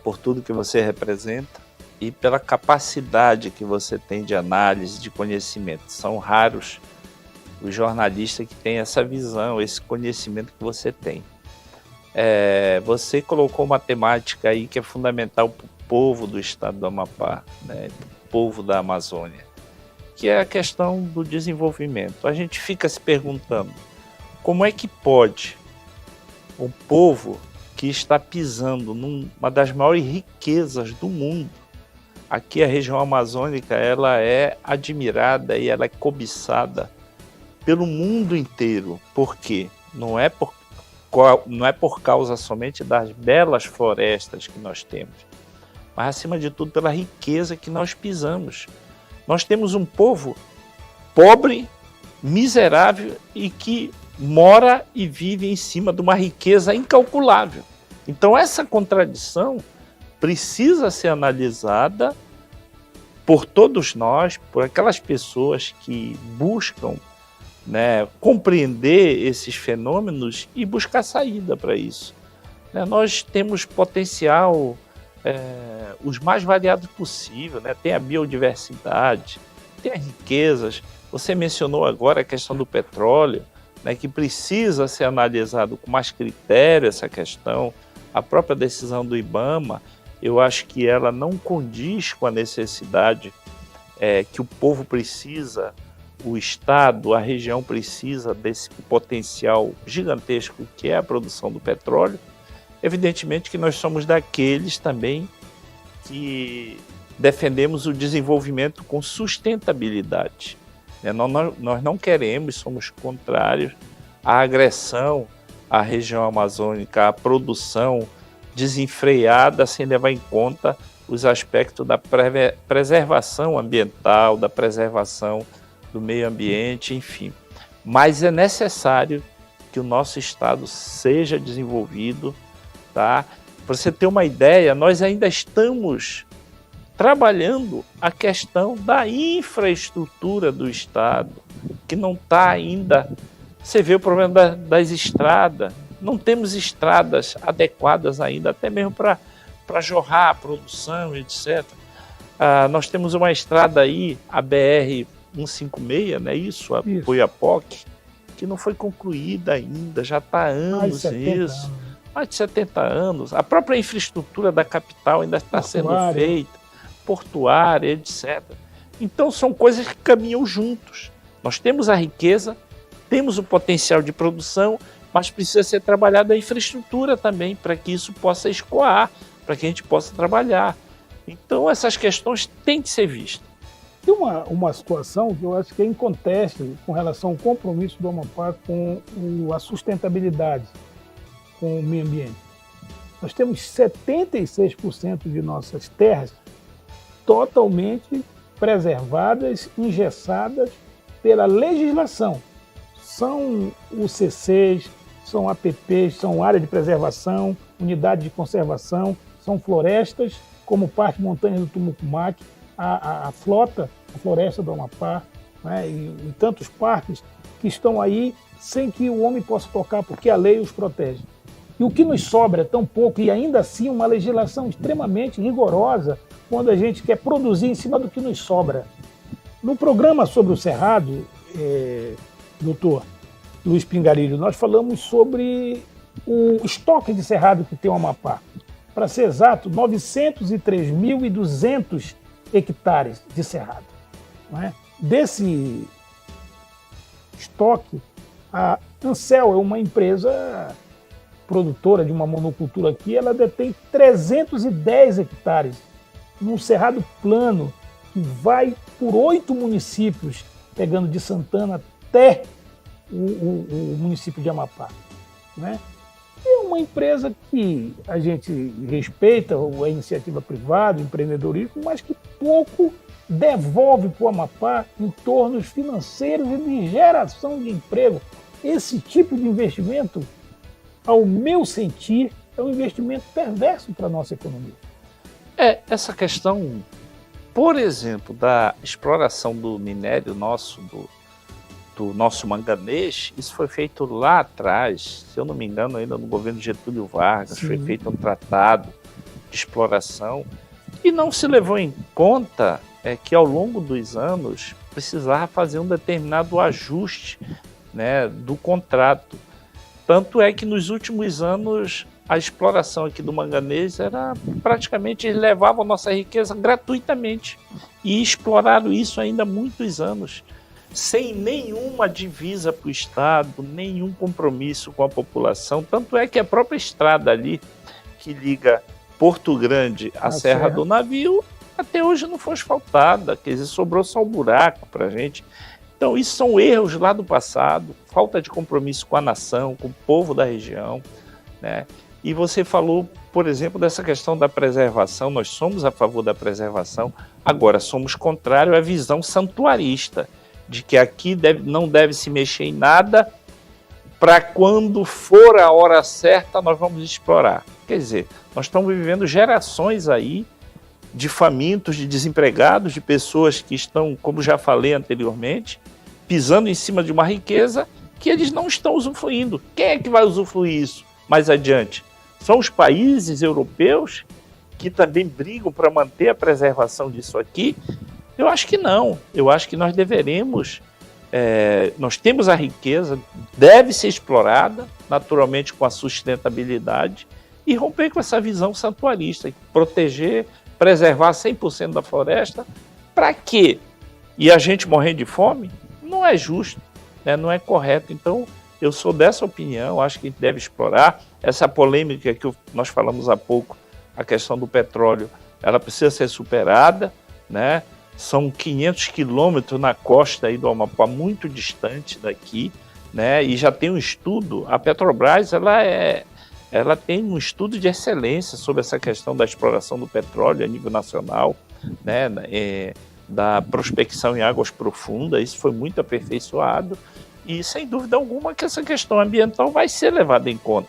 por tudo que você representa e pela capacidade que você tem de análise, de conhecimento. São raros os jornalistas que têm essa visão, esse conhecimento que você tem. Você colocou uma temática aí que é fundamental para o povo do estado do Amapá, né, o povo da Amazônia, que é a questão do desenvolvimento. A gente fica se perguntando, como é que pode um povo que está pisando numa das maiores riquezas do mundo? Aqui a região amazônica, ela é admirada e ela é cobiçada pelo mundo inteiro. Por quê? Não é por causa somente das belas florestas que nós temos, mas acima de tudo pela riqueza que nós pisamos. Nós temos um povo pobre, miserável e que mora e vive em cima de uma riqueza incalculável. Então essa contradição precisa ser analisada por todos nós, por aquelas pessoas que buscam, né, compreender esses fenômenos e buscar saída para isso. Nós temos potencial, os mais variados possível, né? Tem a biodiversidade, tem as riquezas. Você mencionou agora a questão do petróleo, né, que precisa ser analisado com mais critério essa questão. A própria decisão do IBAMA, eu acho que ela não condiz com a necessidade que o povo precisa, o Estado, a região precisa desse potencial gigantesco que é a produção do petróleo. Evidentemente que nós somos daqueles também que defendemos o desenvolvimento com sustentabilidade. Nós não queremos, somos contrários à agressão à região amazônica, à produção desenfreada sem levar em conta os aspectos da preservação ambiental, da preservação do meio ambiente, enfim. Mas é necessário que o nosso estado seja desenvolvido, tá? Para você ter uma ideia, nós ainda estamos trabalhando a questão da infraestrutura do estado, que não está ainda. Você vê o problema das estradas, não temos estradas adequadas ainda, até mesmo para jorrar a produção, etc. Nós temos uma estrada aí, a BR-156, né, isso, a Oiapoque, que não foi concluída ainda, já está há anos isso. Mais de 70 anos. A própria infraestrutura da capital ainda está sendo feita, portuária, etc. Então são coisas que caminham juntos. Nós temos a riqueza, temos o potencial de produção, mas precisa ser trabalhada a infraestrutura também, para que isso possa escoar, para que a gente possa trabalhar. Então essas questões têm que ser vistas. Tem uma situação que eu acho que é inconteste com relação ao compromisso do Amapá com a sustentabilidade, com o meio ambiente. Nós temos 76% de nossas terras totalmente preservadas, engessadas pela legislação. São UCCs, são APPs, são área de preservação, unidade de conservação, são florestas, como o Parque Montanha do Tumucumaque, a floresta do Amapá, né, e tantos parques que estão aí sem que o homem possa tocar, porque a lei os protege. E o que nos sobra é tão pouco, e ainda assim uma legislação extremamente rigorosa quando a gente quer produzir em cima do que nos sobra. No programa sobre o Cerrado, doutor Luiz Pingarilho, nós falamos sobre o estoque de cerrado que tem o Amapá. Para ser exato, 903.200 hectares de cerrado. Não é? Desse estoque, a Ancel é uma empresa produtora de uma monocultura aqui, ela detém 310 hectares num cerrado plano que vai por 8 municípios, pegando de Santana até o município de Amapá. Né? É uma empresa que a gente respeita, a iniciativa privada, o empreendedorismo, mas que pouco devolve para o Amapá em tornos financeiros e de geração de emprego. Esse tipo de investimento, ao meu sentir, é um investimento perverso para a nossa economia. Essa questão, por exemplo, da exploração do minério nosso, do nosso manganês, isso foi feito lá atrás, se eu não me engano, ainda no governo Getúlio Vargas. Sim. Foi feito um tratado de exploração e não se levou em conta que ao longo dos anos precisava fazer um determinado ajuste, né, do contrato. Tanto é que nos últimos anos a exploração aqui do manganês era praticamente, eles levavam a nossa riqueza gratuitamente e exploraram isso ainda há muitos anos, sem nenhuma divisa para o Estado, nenhum compromisso com a população. Tanto é que a própria estrada ali, que liga Porto Grande à Serra do Navio, até hoje não foi asfaltada, quer dizer, sobrou só um buraco para a gente. Então, isso são erros lá do passado, falta de compromisso com a nação, com o povo da região, né? E você falou, por exemplo, dessa questão da preservação. Nós somos a favor da preservação, agora somos contrários à visão santuarista, de que aqui não deve se mexer em nada, para quando for a hora certa nós vamos explorar. Quer dizer, nós estamos vivendo gerações aí de famintos, de desempregados, de pessoas que estão, como já falei anteriormente, pisando em cima de uma riqueza que eles não estão usufruindo. Quem é que vai usufruir isso mais adiante? São os países europeus que também brigam para manter a preservação disso aqui? Eu acho que não. Eu acho que nós deveremos, nós temos a riqueza, deve ser explorada, naturalmente com a sustentabilidade, e romper com essa visão santuarista, proteger, preservar 100% da floresta. Para quê? E a gente morrendo de fome? Não é justo, né? Não é correto. Então, eu sou dessa opinião, acho que a gente deve explorar. Essa polêmica que nós falamos há pouco, a questão do petróleo, ela precisa ser superada, né? São 500 quilômetros na costa aí do Amapá, muito distante daqui, né? E já tem um estudo, a Petrobras, ela tem um estudo de excelência sobre essa questão da exploração do petróleo a nível nacional, né? Da prospecção em águas profundas. Isso foi muito aperfeiçoado e, sem dúvida alguma, que essa questão ambiental vai ser levada em conta.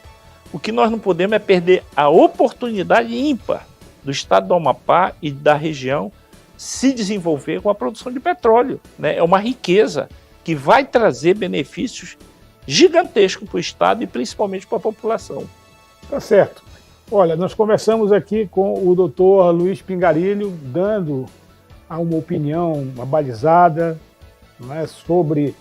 O que nós não podemos é perder a oportunidade ímpar do estado do Amapá e da região se desenvolver com a produção de petróleo, né? É uma riqueza que vai trazer benefícios gigantescos para o estado e principalmente para a população. Tá certo. Olha, nós conversamos aqui com o doutor Luiz Pingarilho, dando uma opinião abalizada, né, sobre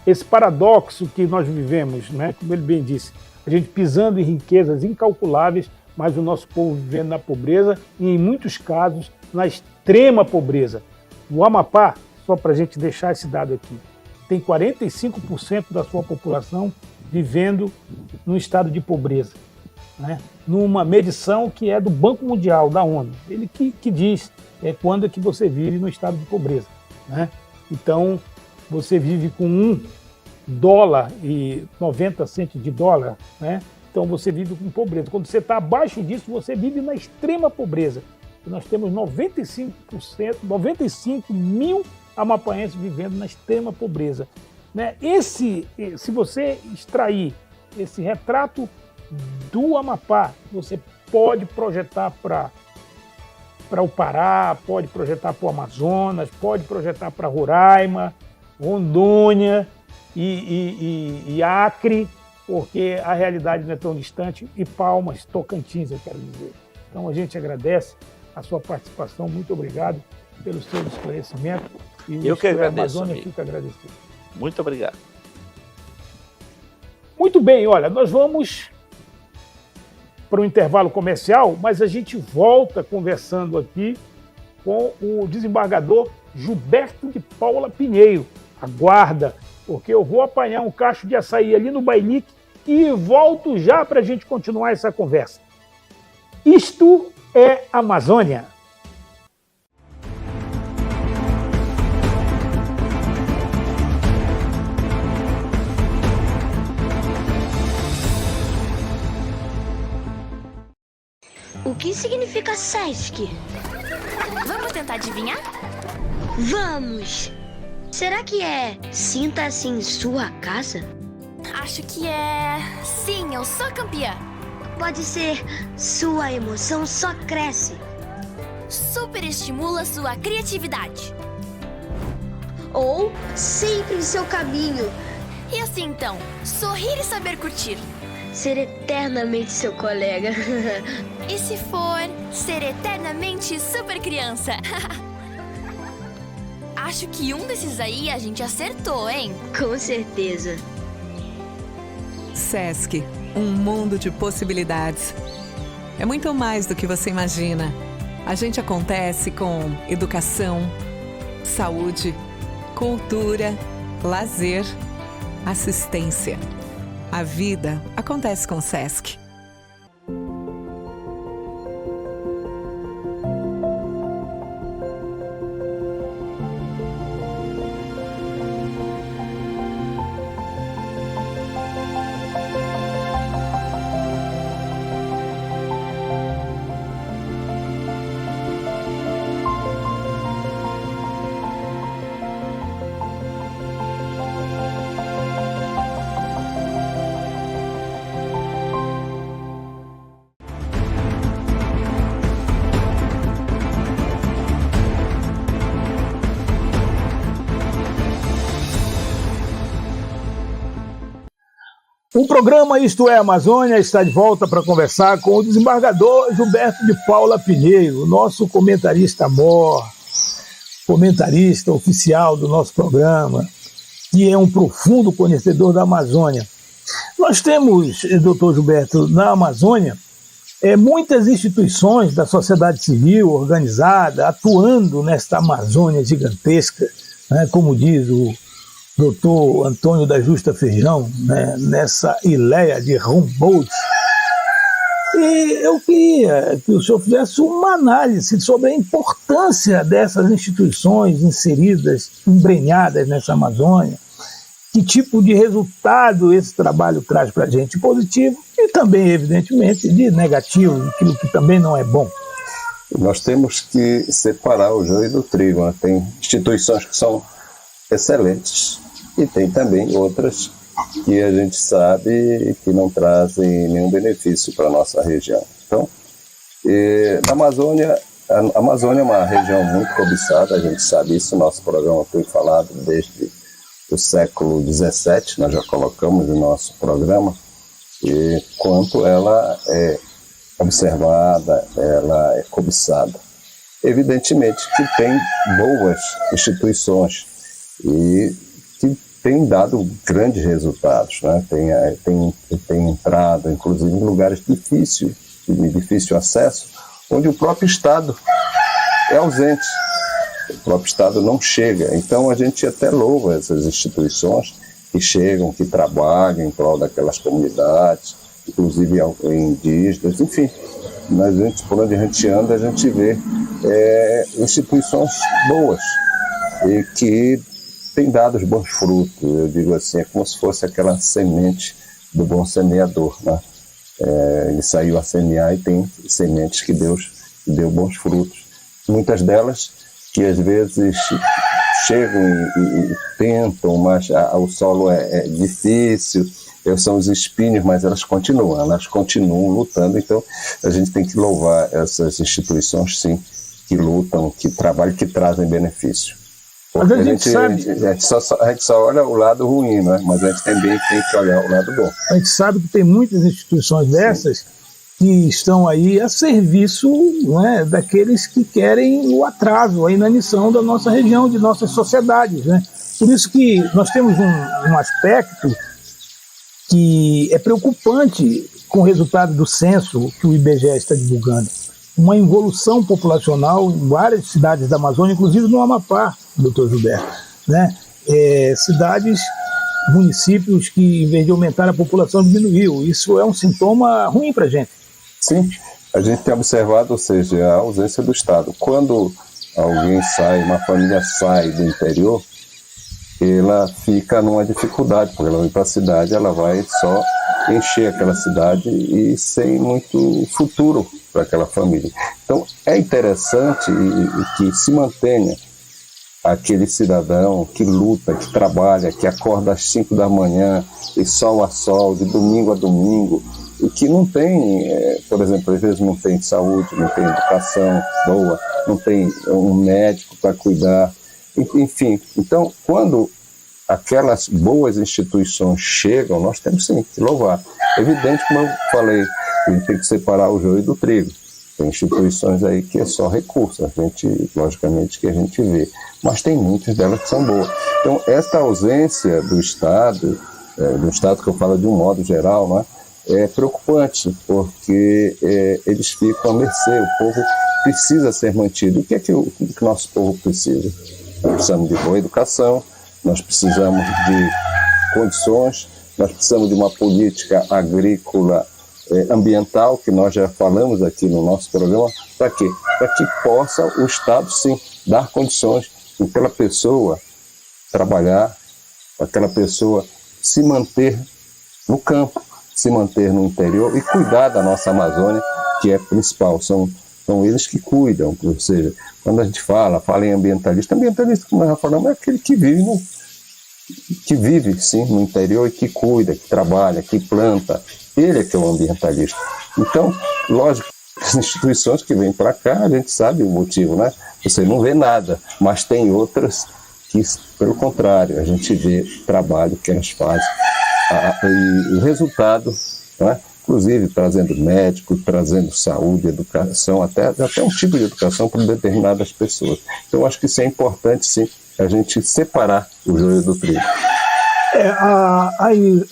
esse paradoxo que nós vivemos, né? Como ele bem disse, a gente pisando em riquezas incalculáveis, mas o nosso povo vivendo na pobreza e, em muitos casos, na extrema pobreza. O Amapá, só para a gente deixar esse dado aqui, tem 45% da sua população vivendo num estado de pobreza, né? Numa medição que é do Banco Mundial, da ONU. Ele que diz quando é que você vive no estado de pobreza, né? Então, você vive com $1,90 de dólar, né? Então você vive com pobreza. Quando você está abaixo disso, você vive na extrema pobreza. E nós temos 95%, 95 mil amapaenses vivendo na extrema pobreza, né? Se você extrair esse retrato do Amapá, você pode projetar para o Pará, pode projetar para o Amazonas, pode projetar para Roraima, Rondônia e Acre, porque a realidade não é tão distante, e Palmas, Tocantins, eu quero dizer. Então a gente agradece a sua participação, muito obrigado pelo seu esclarecimento. E eu que agradeço, a Amazônia amigo. fica agradecido. Muito obrigado. Muito bem, olha, nós vamos para um intervalo comercial, mas a gente volta conversando aqui com o desembargador Gilberto de Paula Pinheiro. Aguarda, porque eu vou apanhar um cacho de açaí ali no Bailique e volto já para a gente continuar essa conversa. Isto é Amazônia. O que significa SESC? Vamos tentar adivinhar? Vamos! Será que é sinta-se em sua casa? Acho que é... Sim, eu sou campeã. Pode ser sua emoção só cresce. Super estimula sua criatividade. Ou sempre em seu caminho. E assim então, sorrir e saber curtir. Ser eternamente seu colega. E se for, ser eternamente super criança. Acho que um desses aí a gente acertou, hein? Com certeza. SESC, um mundo de possibilidades. É muito mais do que você imagina. A gente acontece com educação, saúde, cultura, lazer, assistência. A vida acontece com o SESC. O programa Isto é Amazônia está de volta para conversar com o desembargador Gilberto de Paula Pinheiro, nosso comentarista mor, comentarista oficial do nosso programa, que é um profundo conhecedor da Amazônia. Nós temos, doutor Gilberto, na Amazônia, muitas instituições da sociedade civil organizada atuando nesta Amazônia gigantesca, né, como diz o doutor Antônio da Justa Feijão, né, nessa Ileia de Humboldt. E eu queria que o senhor fizesse uma análise sobre a importância dessas instituições inseridas, embrenhadas nessa Amazônia, que tipo de resultado esse trabalho traz para a gente, positivo e também, evidentemente, de negativo, aquilo que também não é bom. Nós temos que separar o joio do trigo, né? Tem instituições que são excelentes e tem também outras que a gente sabe que não trazem nenhum benefício para a nossa região. Então, a Amazônia é uma região muito cobiçada, a gente sabe isso, nosso programa foi falado desde o século XVII, nós já colocamos no nosso programa, e quanto ela é observada, ela é cobiçada. Evidentemente que tem boas instituições e que tem dado grandes resultados, né? Tem entrado, inclusive, em lugares difíceis, de difícil acesso, onde o próprio Estado é ausente, o próprio Estado não chega. Então a gente até louva essas instituições que chegam, que trabalham em prol daquelas comunidades, inclusive indígenas, enfim. Mas por onde a gente anda, a gente vê instituições boas e que têm dado os bons frutos. Eu digo assim, é como se fosse aquela semente do bom semeador, né? Ele saiu a semear e tem sementes que Deus deu bons frutos. Muitas delas que às vezes chegam e tentam, mas o solo é difícil, são os espinhos, mas elas continuam lutando. Então a gente tem que louvar essas instituições, sim, que lutam, que trabalham, que trazem benefício. Porque a gente só olha o lado ruim, né? Mas a gente também tem que olhar o lado bom. A gente sabe que tem muitas instituições dessas que estão aí a serviço, né, daqueles que querem o atraso, a inanição da nossa região, de nossas sociedades, né? Por isso que nós temos um aspecto que é preocupante com o resultado do censo que o IBGE está divulgando. Uma involução populacional em várias cidades da Amazônia, inclusive no Amapá, doutor Gilberto, né? Cidades, municípios que, em vez de aumentar a população, diminuiu. Isso é um sintoma ruim para a gente. Sim, a gente tem observado, ou seja, a ausência do Estado. Quando alguém sai, uma família sai do interior, ela fica numa dificuldade, porque ela vem para a cidade, ela vai só encher aquela cidade e sem muito futuro para aquela família. Então, é interessante que se mantenha aquele cidadão que luta, que trabalha, que acorda às 5 da manhã, de sol a sol, de domingo a domingo, e que não tem, por exemplo, às vezes não tem saúde, não tem educação boa, não tem um médico para cuidar, enfim. Então, quando aquelas boas instituições chegam, nós temos sim que louvar. É evidente, como eu falei, a gente tem que separar o joio do trigo. Tem instituições aí que é só recurso, logicamente que a gente vê, mas tem muitas delas que são boas. Então, esta ausência do Estado que eu falo de um modo geral, né, é preocupante, porque eles ficam à mercê, o povo precisa ser mantido. O que é que o nosso povo precisa? Nós precisamos de boa educação, nós precisamos de condições, nós precisamos de uma política agrícola ambiental, que nós já falamos aqui no nosso programa. Para quê? Para que possa o Estado, sim, dar condições para aquela pessoa trabalhar, para aquela pessoa se manter no campo, se manter no interior e cuidar da nossa Amazônia, que é principal. São eles que cuidam, ou seja, quando a gente fala em ambientalista, como nós já falamos, é aquele que vive sim, no interior e que cuida, que trabalha, que planta. Ele é que é o ambientalista. Então, lógico, as instituições que vêm para cá, a gente sabe o motivo, né? Você não vê nada, mas tem outras que, pelo contrário, a gente vê o trabalho que elas fazem e o resultado, né? Inclusive trazendo médico, trazendo saúde, educação, até um tipo de educação para determinadas pessoas. Então, acho que isso é importante, sim, a gente separar o joio do trigo. A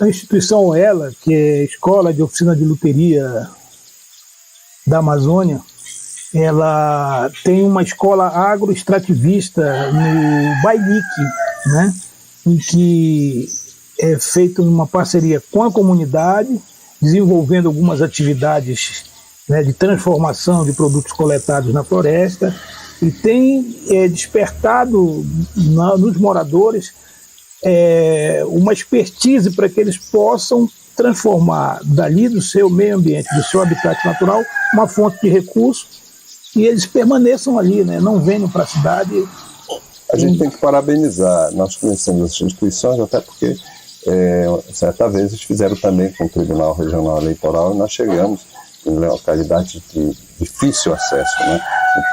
instituição OELA, que é a Escola de Oficina de Luteria da Amazônia, ela tem uma escola agroextrativista no Bailique, né, em que é feita uma parceria com a comunidade, desenvolvendo algumas atividades, né, de transformação de produtos coletados na floresta, e tem despertado nos moradores uma expertise para que eles possam transformar dali do seu meio ambiente, do seu habitat natural, uma fonte de recursos, e eles permaneçam ali, né, não venham para a cidade. A gente tem que parabenizar, nós conhecemos as instituições, até porque certa vez eles fizeram também com o Tribunal Regional Eleitoral, e nós chegamos em localidades de difícil acesso, né,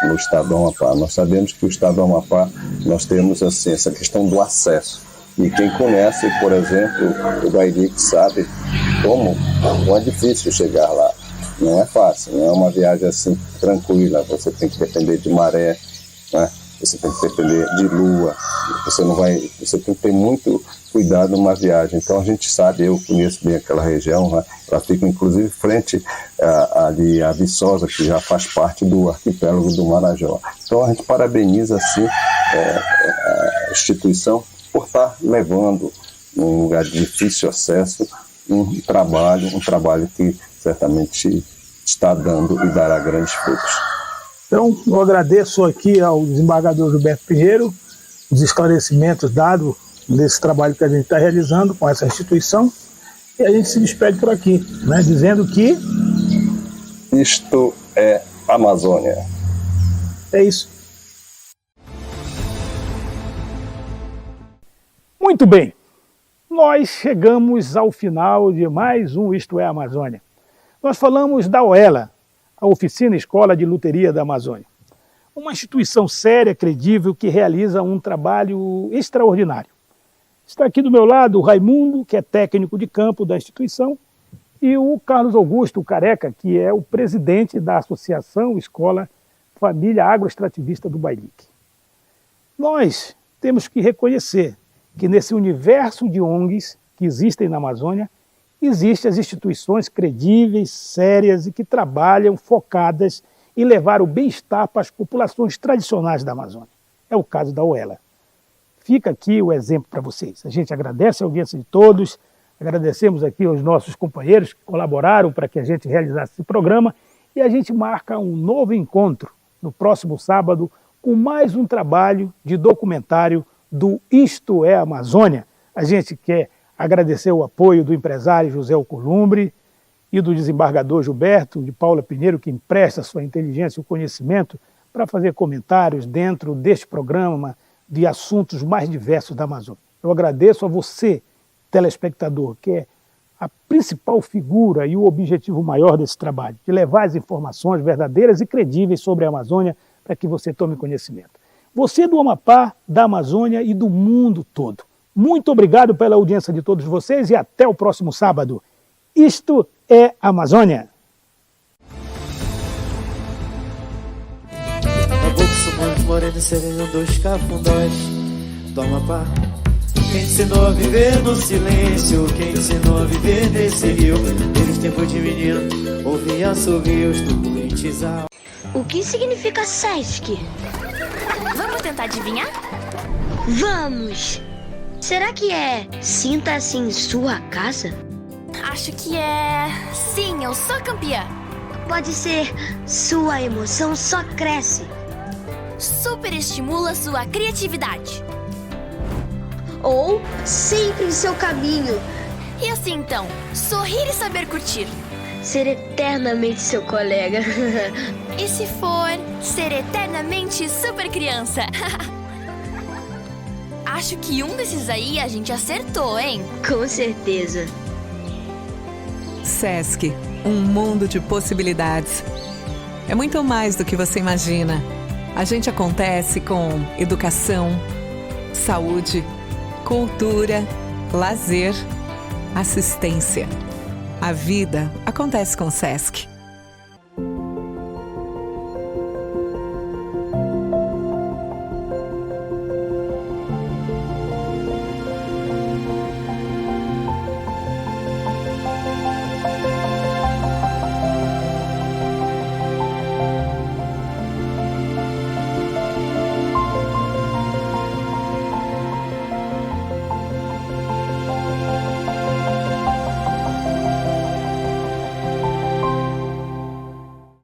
no estado do Amapá. Nós sabemos que o estado do Amapá, nós temos assim, essa questão do acesso. E quem conhece, por exemplo, o Bailique sabe como é difícil chegar lá. Não é fácil, não é uma viagem assim tranquila. Você tem que depender de maré, né? Você tem que depender de lua. Você tem que ter muito cuidado numa viagem. Então a gente sabe, eu conheço bem aquela região, né? Ela fica inclusive frente ali a Viçosa, que já faz parte do arquipélago do Marajó. Então a gente parabeniza assim a instituição por estar levando num lugar de difícil acesso um trabalho que certamente está dando e dará grandes frutos. Então, eu agradeço aqui ao desembargador Gilberto Pinheiro os esclarecimentos dados nesse trabalho que a gente está realizando com essa instituição, e a gente se despede por aqui, né, dizendo que isto é Amazônia. É isso. Muito bem, nós chegamos ao final de mais um Isto é Amazônia. Nós falamos da OELA, a Oficina Escola de Luteria da Amazônia. uma instituição séria, credível, que realiza um trabalho extraordinário. Está aqui do meu lado o Raimundo, que é técnico de campo da instituição, e o Carlos Augusto Careca, que é o presidente da Associação Escola Família Agroextrativista do Bailique. Nós temos que reconhecer que nesse universo de ONGs que existem na Amazônia, existem as instituições credíveis, sérias e que trabalham focadas em levar o bem-estar para as populações tradicionais da Amazônia. É o caso da OELA. Fica aqui o exemplo para vocês. A gente agradece a audiência de todos, agradecemos aqui aos nossos companheiros que colaboraram para que a gente realizasse esse programa e a gente marca um novo encontro no próximo sábado com mais um trabalho de documentário do Isto é Amazônia. A gente quer agradecer o apoio do empresário José Alcolumbre e do desembargador Gilberto de Paula Pinheiro, que empresta sua inteligência e o conhecimento para fazer comentários dentro deste programa de assuntos mais diversos da Amazônia. Eu agradeço a você, telespectador, que é a principal figura e o objetivo maior desse trabalho, de levar as informações verdadeiras e credíveis sobre a Amazônia para que você tome conhecimento. Você do Amapá, da Amazônia e do mundo todo. Muito obrigado pela audiência de todos vocês e até o próximo sábado. Isto é Amazônia. Moreno, sereno dos cafundós do Amapá. Quem ensinou a viver no silêncio, quem ensinou a viver nesse rio. Eles tempos de menino, ouvia assovios do Buitizal. O que significa Sesc? Vamos tentar adivinhar? Vamos! Será que é sinta-se em sua casa? Acho que é... Sim, eu sou campeã. Pode ser sua emoção só cresce. Superestimula sua criatividade. Ou sempre em seu caminho. E assim então, sorrir e saber curtir. Ser eternamente seu colega. E se for, ser eternamente super criança. Acho que um desses aí a gente acertou, hein? Com certeza. SESC, um mundo de possibilidades. É muito mais do que você imagina. A gente acontece com educação, saúde, cultura, lazer, assistência. A vida acontece com o SESC.